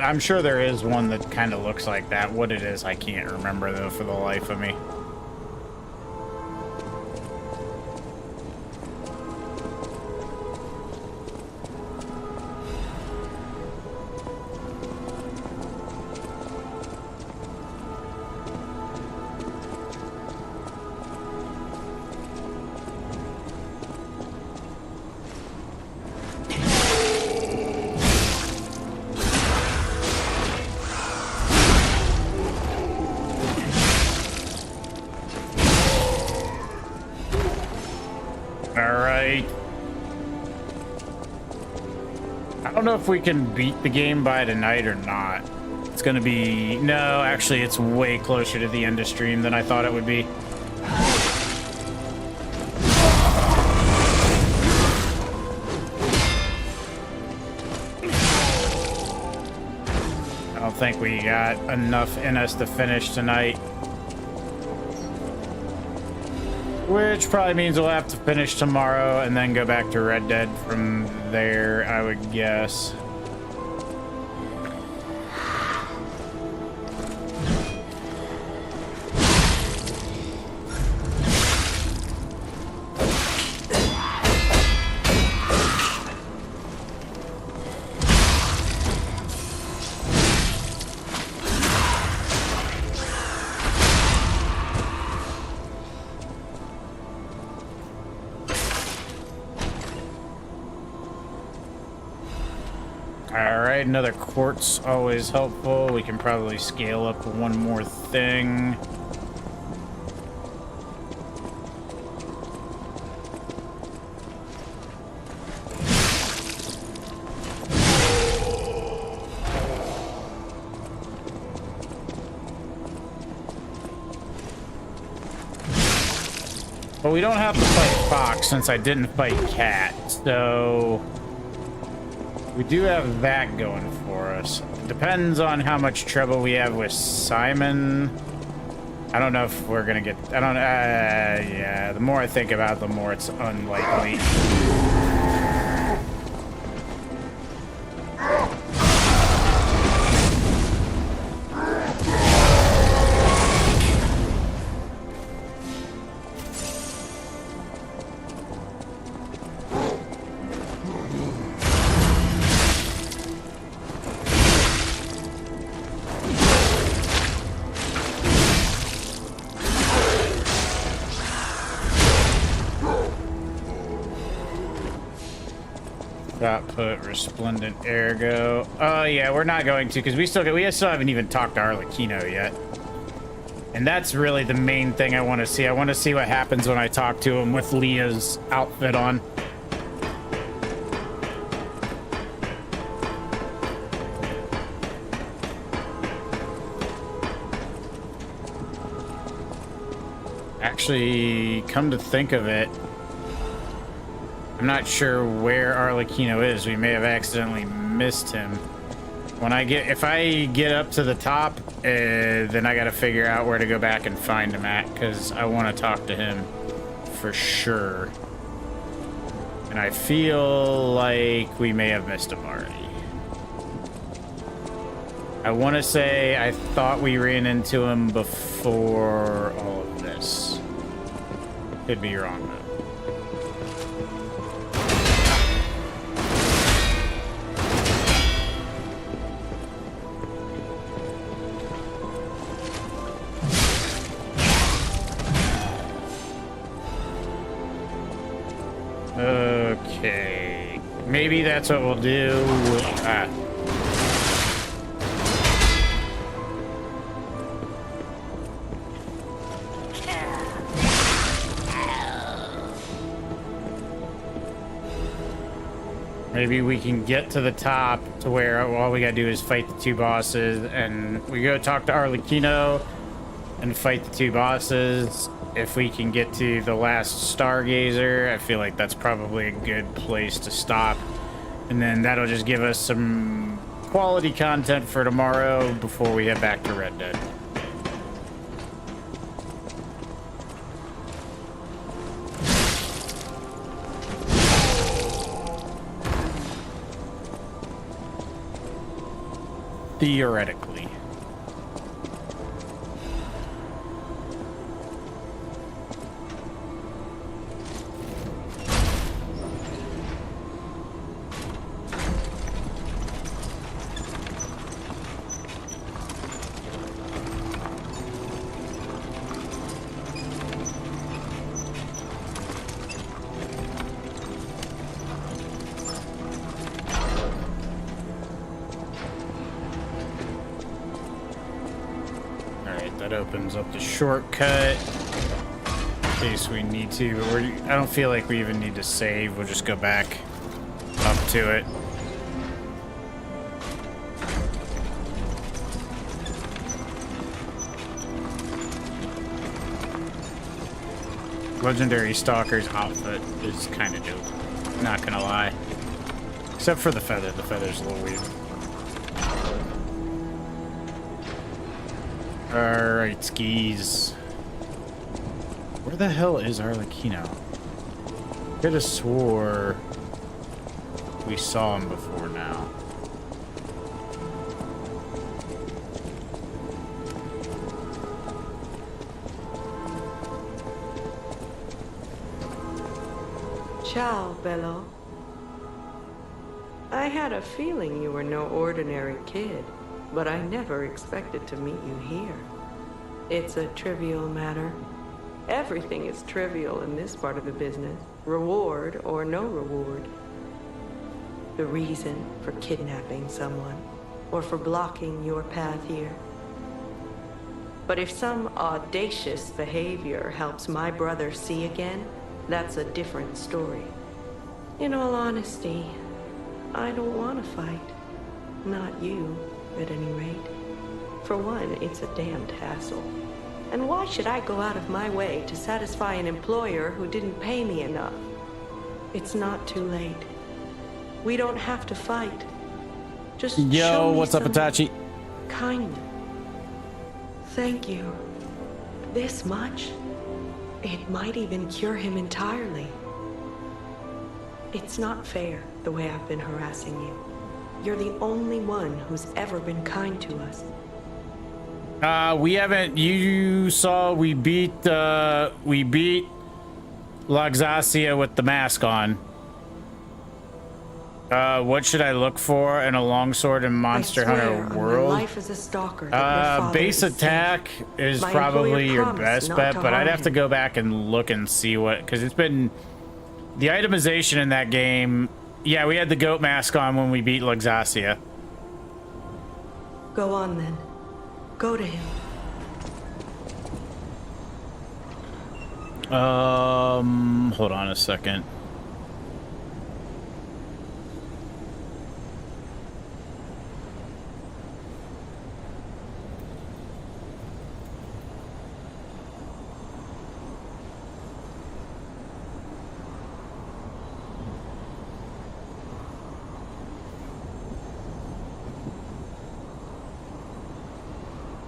I'm sure there is one that kind of looks like that. What it is, I can't remember though for the life of me. don't know if we can beat the game by tonight or not. It's gonna be... No, actually, it's way closer to the end of stream than I thought it would be. I don't think we got enough in us to finish tonight. Which probably means we'll have to finish tomorrow and then go back to Red Dead from there, I would guess. Alright, another quartz, always helpful. We can probably scale up one more thing. But we don't have to fight Fox since I didn't fight Cat, so... We do have that going for us. Depends on how much trouble we have with Simon. I don't know if we're gonna get... I don't... yeah, the more I think about it, the more it's unlikely. Put resplendent ergo. Oh yeah, we're not going to because we still haven't even talked to Arlecchino yet, and that's really the main thing I want to see. I want to see what happens when I talk to him with Leah's outfit on. Actually, come to think of it, I'm not sure where Arlecchino is. We may have accidentally missed him. If I get up to the top, then I gotta figure out where to go back and find him at, because I want to talk to him for sure. And I feel like we may have missed him already. I want to say I thought we ran into him before all of this. Could be wrong though. Okay, maybe that's what we'll do. Maybe we can get to the top to where all we gotta do is fight the two bosses, and we go talk to Arlecchino and fight the two bosses. If we can get to the last Stargazer, I feel like that's probably a good place to stop. And then that'll just give us some quality content for tomorrow before we head back to Red Dead. Theoretically. That opens up the shortcut in case we need to, but I don't feel like we even need to save. We'll just go back up to it. Legendary Stalker's outfit is kind of dope. Not gonna lie. Except for the feather. The feather's a little weird. Alright, skis. Where the hell is Arlecchino? Could have swore we saw him before now. Ciao, Bello. I had a feeling you were no ordinary kid, but I never expected to meet you here. It's a trivial matter. Everything is trivial in this part of the business, reward or no reward. The reason for kidnapping someone, or for blocking your path here. But if some audacious behavior helps my brother see again, that's a different story. In all honesty, I don't want to fight. Not you, at any rate. For one, it's a damned hassle. And why should I go out of my way to satisfy an employer who didn't pay me enough? It's not too late. We don't have to fight. Just show Yo, me what's up, some Itachi? kindness. Thank you. This much? It might even cure him entirely. It's not fair, the way I've been harassing you. You're the only one who's ever been kind to us. We haven't. You saw we beat Luxacia with the mask on. What should I look for in a longsword in Monster Hunter World? Life as a stalker that Base attack is My probably employer your promised best not bet, to but I'd harm have to him. go back and look and see what, because it's been the itemization in that game. Yeah, we had the goat mask on when we beat Luxacia. Go on then. Go to him. Hold on a second.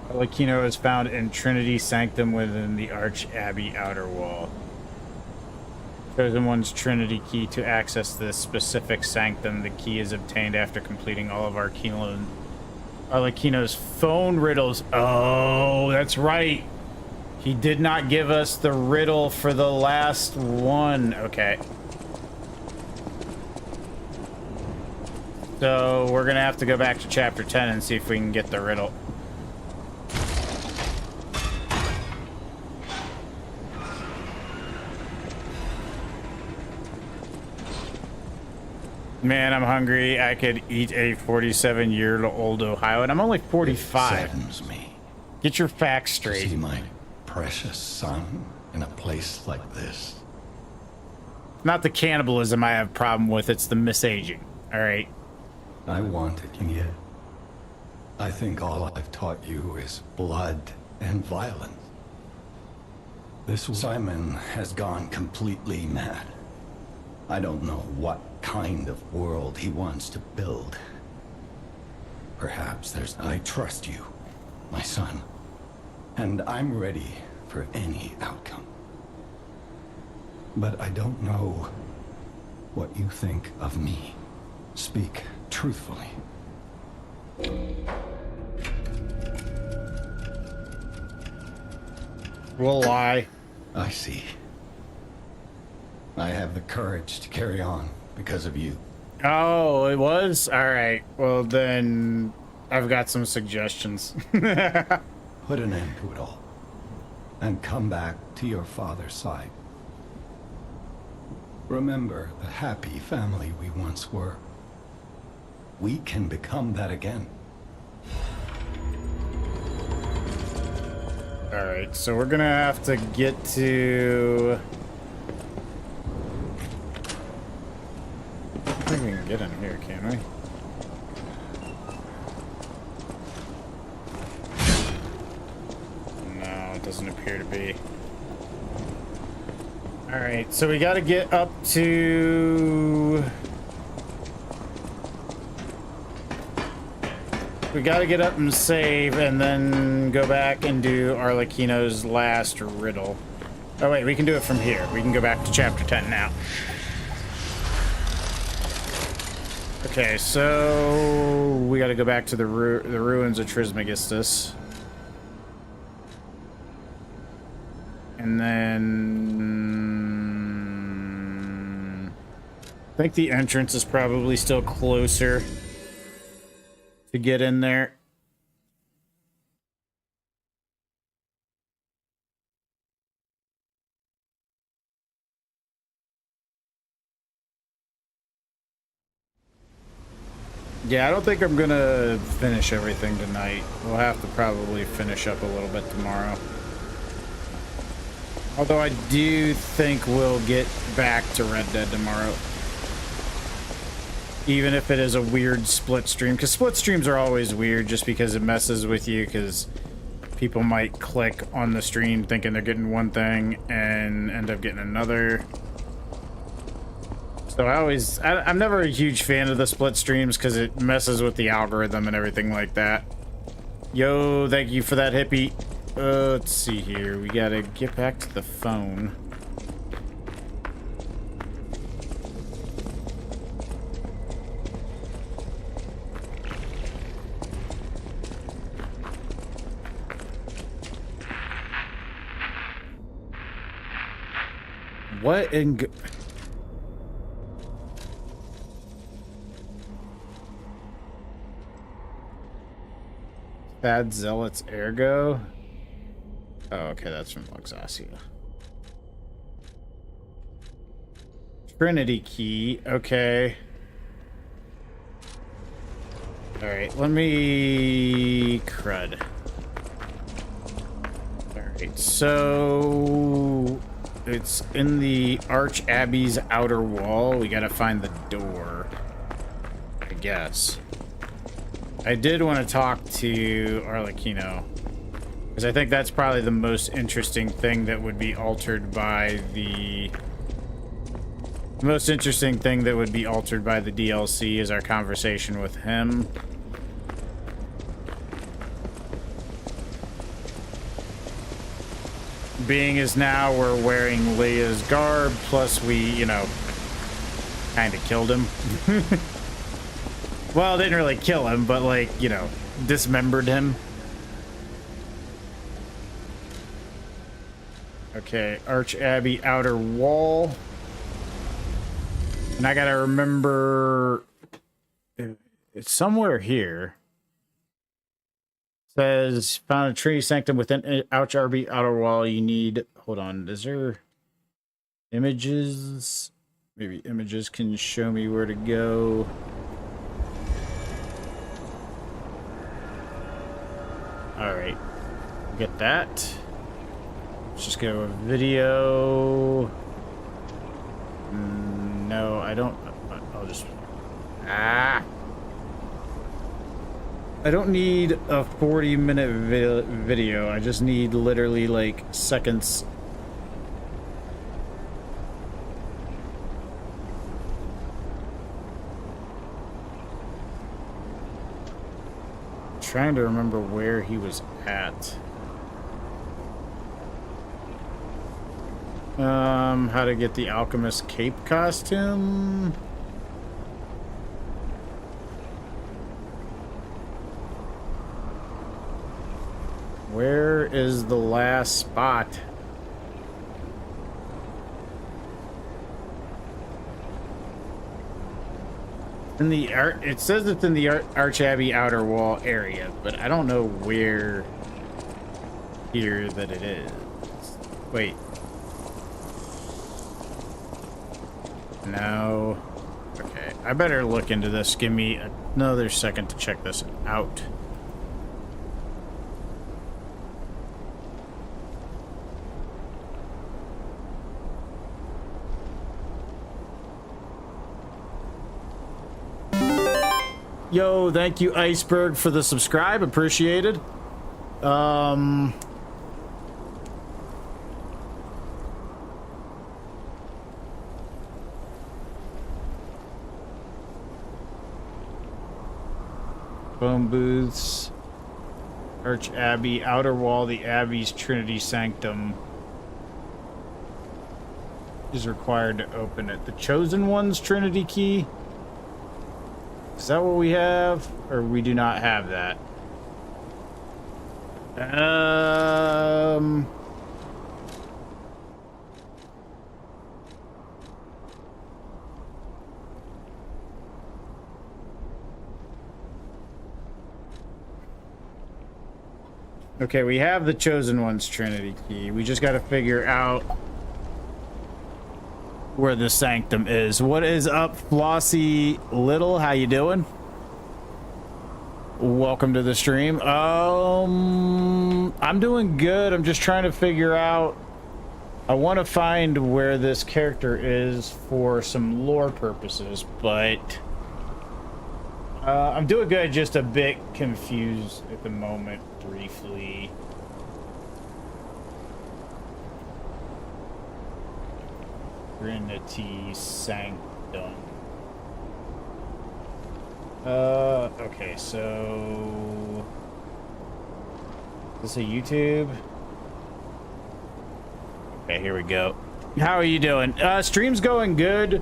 Alchemists is found in Trinity Sanctum within the Arch Abbey outer wall. Chosen one's Trinity key to access this specific sanctum. The key is obtained after completing all of Arlecchino's phone riddles. Oh, that's right. He did not give us the riddle for the last one. Okay. So we're gonna have to go back to chapter 10 and see if we can get the riddle. Man, I'm hungry. I could eat a 47-year-old Ohio, and I'm only 45. It saddens me Get your facts to straight. see my precious son in a place like this. Not the cannibalism I have a problem with, it's the misaging. All right. I wanted you, yet I think all I've taught you is blood and violence. This Simon has gone completely mad. I don't know what kind of world he wants to build. Perhaps I trust you, my son, and I'm ready for any outcome. But I don't know what you think of me. Speak truthfully. We'll lie. I see. I have the courage to carry on because of you. Oh, it was? All right. Well, then I've got some suggestions. Put an end to it all and come back to your father's side. Remember the happy family we once were. We can become that again. All right, so we're gonna have to get to... I think we can get in here, can we? No, it doesn't appear to be. All right, so we got to get up to... We got to get up and save and then go back and do Arlecchino's last riddle. Oh, wait, we can do it from here. We can go back to chapter 10 now. Okay, so we got to go back to the ruins of Trismegistus. And then... I think the entrance is probably still closer to get in there. Yeah, I don't think I'm gonna finish everything tonight. We'll have to probably finish up a little bit tomorrow. Although I do think we'll get back to Red Dead tomorrow. Even if it is a weird split stream. Because split streams are always weird just because it messes with you. Because people might click on the stream thinking they're getting one thing and end up getting another. So I'm never a huge fan of the split streams because it messes with the algorithm and everything like that. Yo, thank you for that, hippie. Let's see here. We gotta get back to the phone. What in... Bad Zealots Ergo? Oh, okay, that's from Luxasia. Trinity Key, okay. Alright, let me... crud. Alright, so... It's in the Arch Abbey's outer wall. We gotta find the door, I guess. I did want to talk to Arlecchino, because I think that's probably the most interesting thing that would be altered by the... The most interesting thing that would be altered by the DLC is our conversation with him. Being as now we're wearing Leia's garb, plus we, you know, kind of killed him. Well, didn't really kill him, but, like, you know, dismembered him. Okay, Arch Abbey outer wall. And I gotta remember... It's somewhere here. It says, found a Trinity Sanctum within Arch Abbey outer wall. You need... Hold on, is there... Images? Maybe images can show me where to go. Alright, get that. Let's just go with video. No, I don't. I'll just. I don't need a 40-minute video. I just need literally like seconds. Trying to remember where he was at. How to get the Alchemist cape costume. Where is the last spot? In the art, it says it's in the Arch Abbey outer wall area, but I don't know where here that it is. Wait. No. Okay, I better look into this. Give me another second to check this out. Yo, thank you, Iceberg, for the subscribe. Appreciated. Phone booths. Arch Abbey. Outer wall. The Abbey's Trinity Sanctum is required to open it. The Chosen One's Trinity Key. Is that what we have? Or we do not have that? Okay, we have the Chosen One's Trinity Key. We just got to figure out where the Sanctum is. What is up, Flossie Little? How you doing? Welcome to the stream. I'm doing good. I'm just trying to figure out. I want to find where this character is for some lore purposes, but I'm doing good. Just a bit confused at the moment. Briefly. Trinity Sanctum. Okay, so is this a YouTube? Okay, here we go. How are you doing? Stream's going good.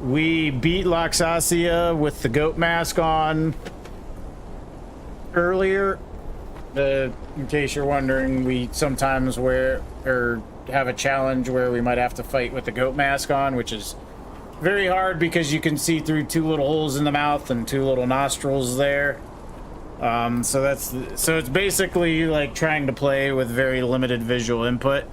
We beat Loxasia with the goat mask on earlier. In case you're wondering, we sometimes have a challenge where we might have to fight with the goat mask on, which is very hard because you can see through two little holes in the mouth and two little nostrils there. So it's basically like trying to play with very limited visual input.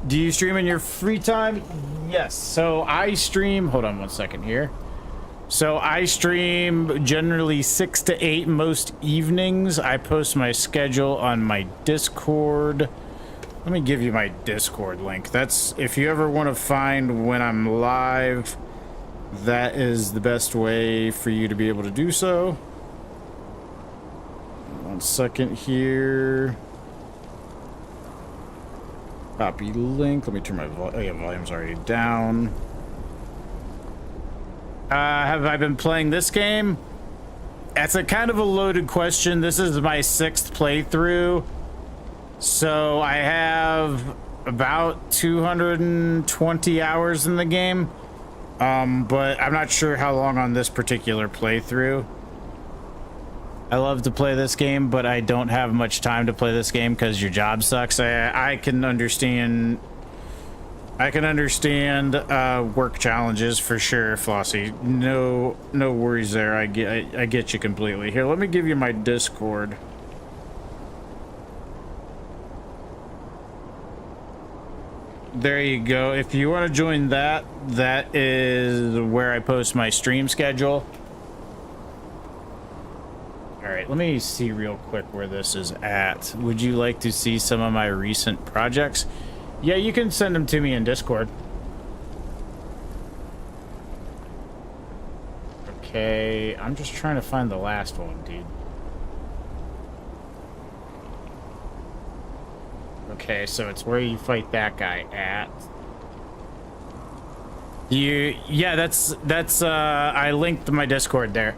Do you stream in your free time? Yes. So I stream, hold on one second here. So I stream generally 6 to 8 most evenings. I post my schedule on my Discord. Let me give you my Discord link. That's if you ever want to find when I'm live, that is the best way for you to be able to do so. 1 second here. Copy link. Let me turn my volume's already down. Have I been playing this game? That's a kind of a loaded question. This is my 6th playthrough. So I have about 220 hours in the game. But I'm not sure how long on this particular playthrough. I love to play this game, but I don't have much time to play this game because your job sucks. I can understand work challenges for sure, Flossie. No worries there. I get you completely. Here, let me give you my Discord. There you go. If you want to join that is where I post my stream schedule. All right, let me see real quick where this is at. Would you like to see some of my recent projects? Yeah, you can send them to me in Discord. Okay, I'm just trying to find the last one, dude. Okay, so it's where you fight that guy at. Yeah, that's I linked my Discord there.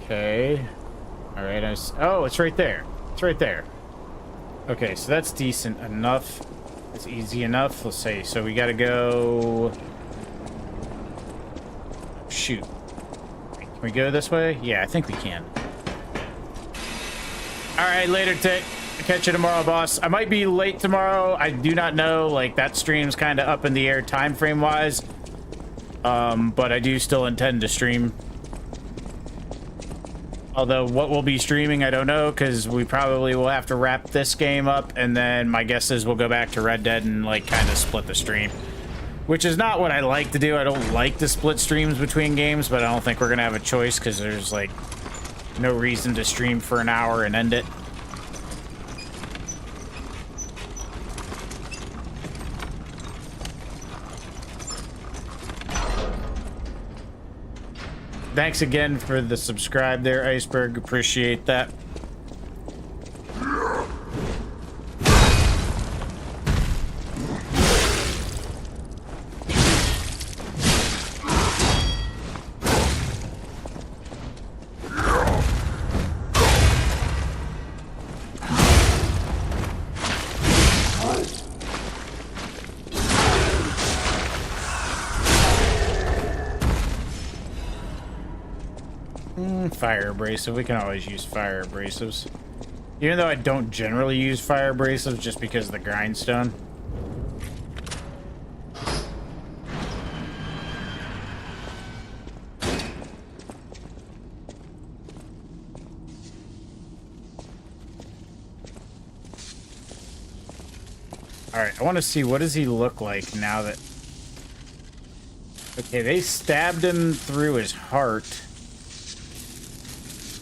Okay. All right, oh, it's right there. It's right there. Okay, so that's decent enough. It's easy enough. Let's see. So we got to go. Shoot. Can we go this way? Yeah, I think we can. All right, later, Tick. Catch you tomorrow, boss. I might be late tomorrow. I do not know. Like, that stream's kind of up in the air time frame wise. But I do still intend to stream. Although what we'll be streaming, I don't know, because we probably will have to wrap this game up, and then my guess is we'll go back to Red Dead and, like, kind of split the stream. Which is not what I like to do. I don't like to split streams between games, but I don't think we're going to have a choice, because there's, like, no reason to stream for an hour and end it. Thanks again for the subscribe there, Iceberg. Appreciate that. fire abrasive. We can always use fire abrasives. Even though I don't generally use fire abrasives just because of the grindstone. Alright, I want to see, what does he look like now that... Okay, they stabbed him through his heart.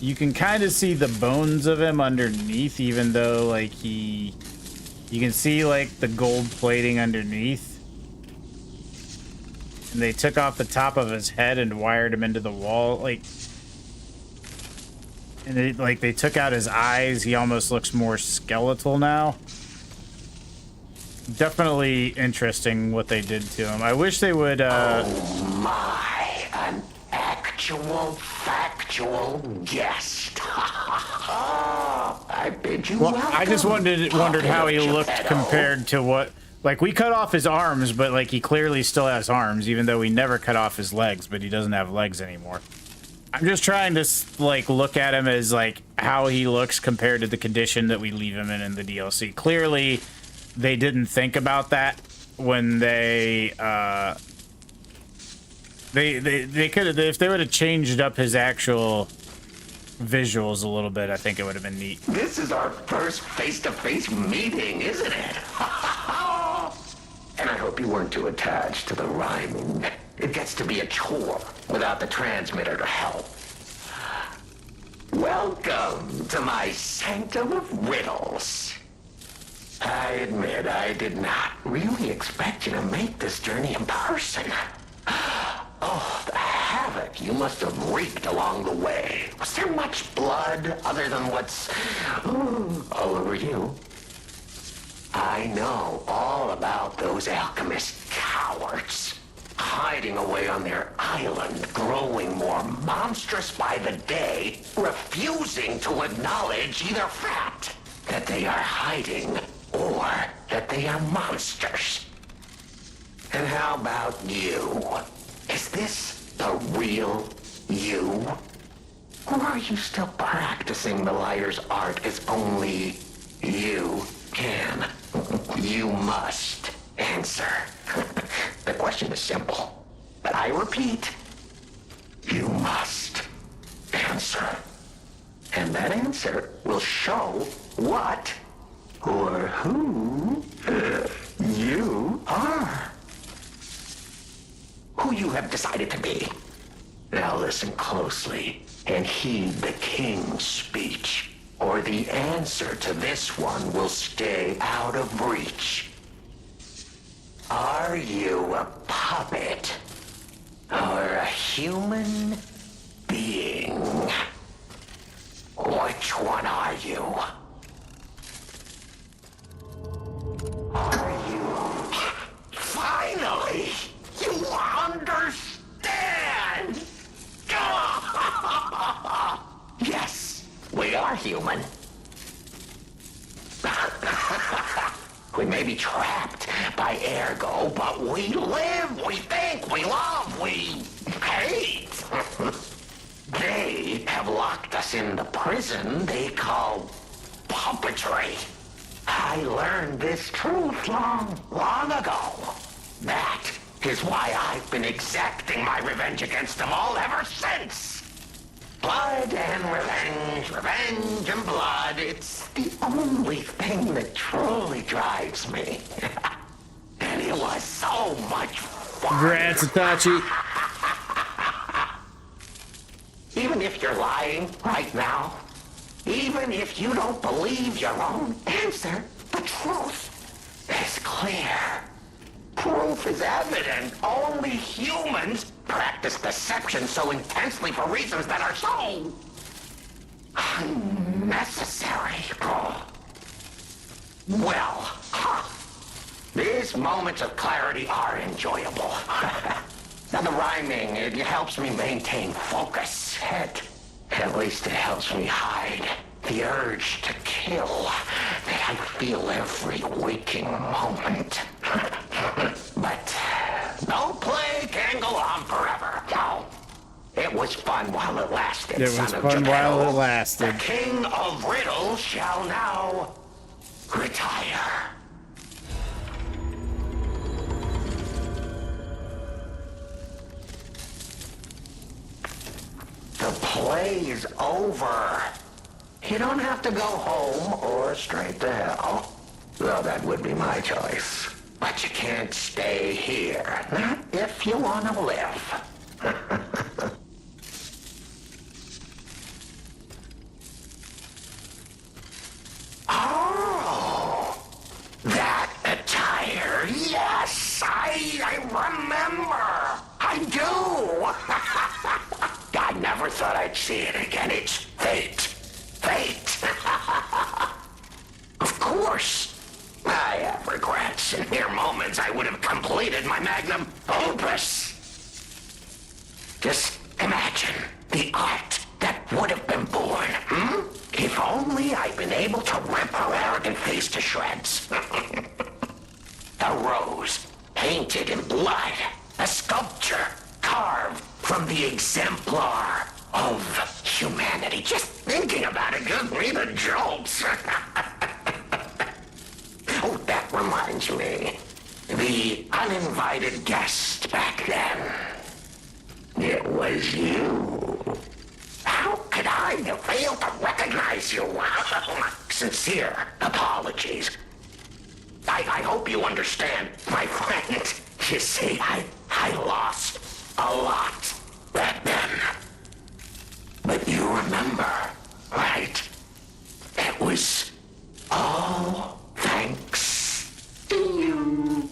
You can kind of see the bones of him underneath, even though, like, you can see, like, the gold plating underneath. And they took off the top of his head and wired him into the wall, like... And they took out his eyes. He almost looks more skeletal now. Definitely interesting what they did to him. I wish they would, Oh my, an actual, factual guest. I bid you well, welcome. I just wondered how he looked compared to what... Like, we cut off his arms, but, like, he clearly still has arms, even though we never cut off his legs, but he doesn't have legs anymore. I'm just trying to, like, look at him as, like, how he looks compared to the condition that we leave him in the DLC. Clearly... They didn't think about that when they could have, if they would have changed up his actual visuals a little bit, I think it would have been neat. This is our first face-to-face meeting, isn't it? And I hope you weren't too attached to the rhyming. It gets to be a chore without the transmitter to help. Welcome to my sanctum of riddles. I admit I did not really expect you to make this journey in person. Oh, the havoc you must have wreaked along the way. Was there much blood other than what's all over you? I know all about those alchemist cowards. Hiding away on their island, growing more monstrous by the day, refusing to acknowledge either fact that they are hiding or that they are monsters. And how about you? Is this the real you? Or are you still practicing the liar's art as only you can? You must answer. The question is simple, but I repeat, you must answer. And that answer will show what or who you are. Who you have decided to be. Now listen closely and heed the king's speech, or the answer to this one will stay out of reach. Are you a puppet or a human being? Which one are you? Are you... Finally! You understand! Yes, we are human. We may be trapped by ergo, but we live, we think, we love, we hate. They have locked us in the prison they call puppetry. I learned this truth long ago. That is why I've been exacting my revenge against them all ever since. Blood and revenge, revenge and blood. It's the only thing that truly drives me. And it was so much fun. Congrats, Itachi. Even if you're lying right now, even if you don't believe your own answer, the truth is clear. Proof is evident. Only humans practice deception so intensely for reasons that are so unnecessary. Well, these moments of clarity are enjoyable. Now the rhyming, it helps me maintain focus. At least it helps me hide the urge to kill that I feel every waking moment. But no play can go on forever. No. It It was fun while it lasted. It was son of fun Geppetto. while it lasted. The king of riddles shall now retire. The play's over. You don't have to go home or straight to hell. Well, that would be my choice. But you can't stay here. Not if you want to live. Oh, that attire. Yes, I remember. I do. I never thought I'd see it again. It's fate. Fate. Of course. I have regrets. In mere moments, I would have completed my magnum opus. Just imagine the art that would have been born, If only I'd been able to rip her arrogant face to shreds. A rose, painted in blood. A sculpture, carved from the exemplar of humanity. Just thinking about it gives me the jolts. Oh, that reminds me. The uninvited guest back then. It was you. How could I have failed to recognize you? Sincere apologies. I hope you understand, my friend. You see, I lost a lot back then. But you remember, right? It was all thanks to you.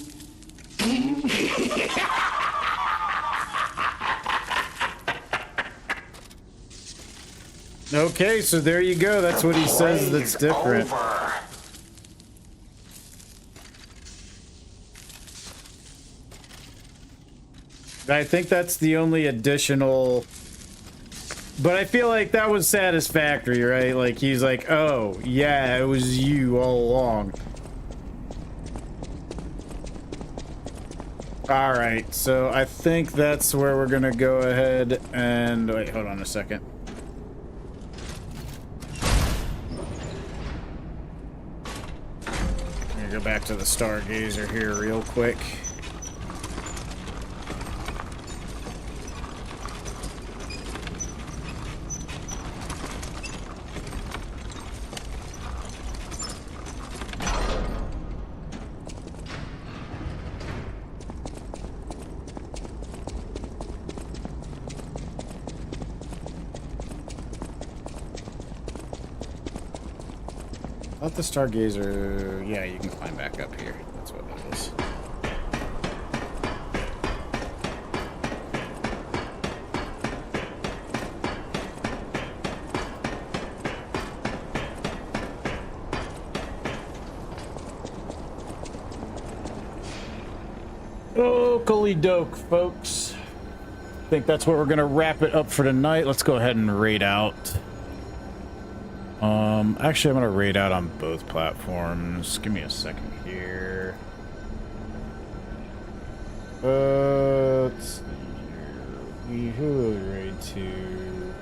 Okay, so there you go. That's what he says that's different. Over. I think that's the only additional... But I feel like that was satisfactory, right? Like, he's like, oh, yeah, it was you all along. Alright, so I think that's where we're gonna go ahead and... Wait, hold on a second. I'm gonna go back to the Stargazer here real quick. Let the Stargazer... Yeah, you can climb back up here. That's what it is. Okey doke, folks. I think that's where we're gonna wrap it up for tonight. Let's go ahead and raid out. Actually, I'm gonna raid out on both platforms. Give me a second here. Let's see here. Who will we raid to?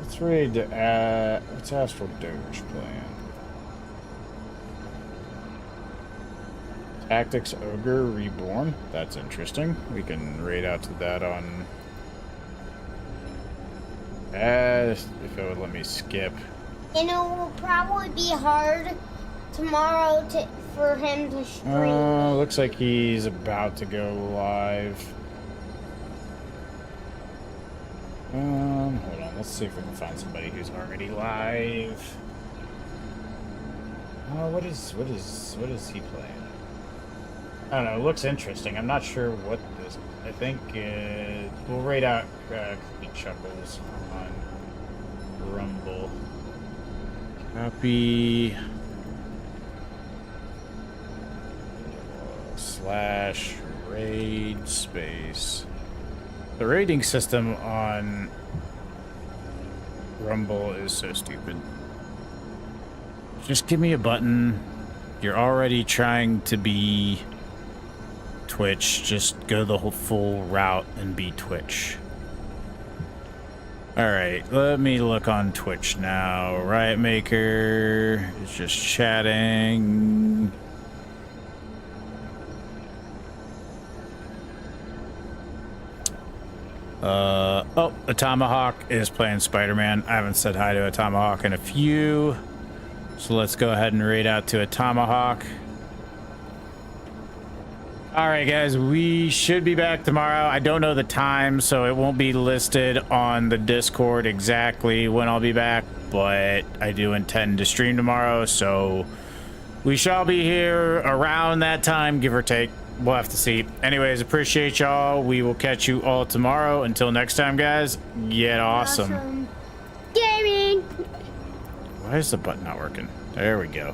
Let's raid to what's Astral Doge playing? Tactics Ogre Reborn. That's interesting. We can raid out to that on. If it would let me skip. And it will probably be hard tomorrow for him to stream. Looks like he's about to go live. Hold on. Let's see if we can find somebody who's already live. What is he playing? I don't know. It looks interesting. I'm not sure what this. I think we'll raid out Chuckles on Rumble. Copy / raid space. The rating system on Rumble is so stupid. Just give me a button. You're already trying to be Twitch. Just go the whole full route and be Twitch. Alright, let me look on Twitch now. Riot Maker is just chatting. Oh, a Tomahawk is playing Spider-Man. I haven't said hi to a Tomahawk in a few. So let's go ahead and raid out to a Tomahawk. Alright guys, we should be back tomorrow. I don't know the time, so it won't be listed on the Discord exactly when I'll be back, but I do intend to stream tomorrow, so we shall be here around that time, give or take. We'll have to see. Anyways, appreciate y'all. We will catch you all tomorrow. Until next time, guys, get awesome. Gaming. Why is the button not working? There we go.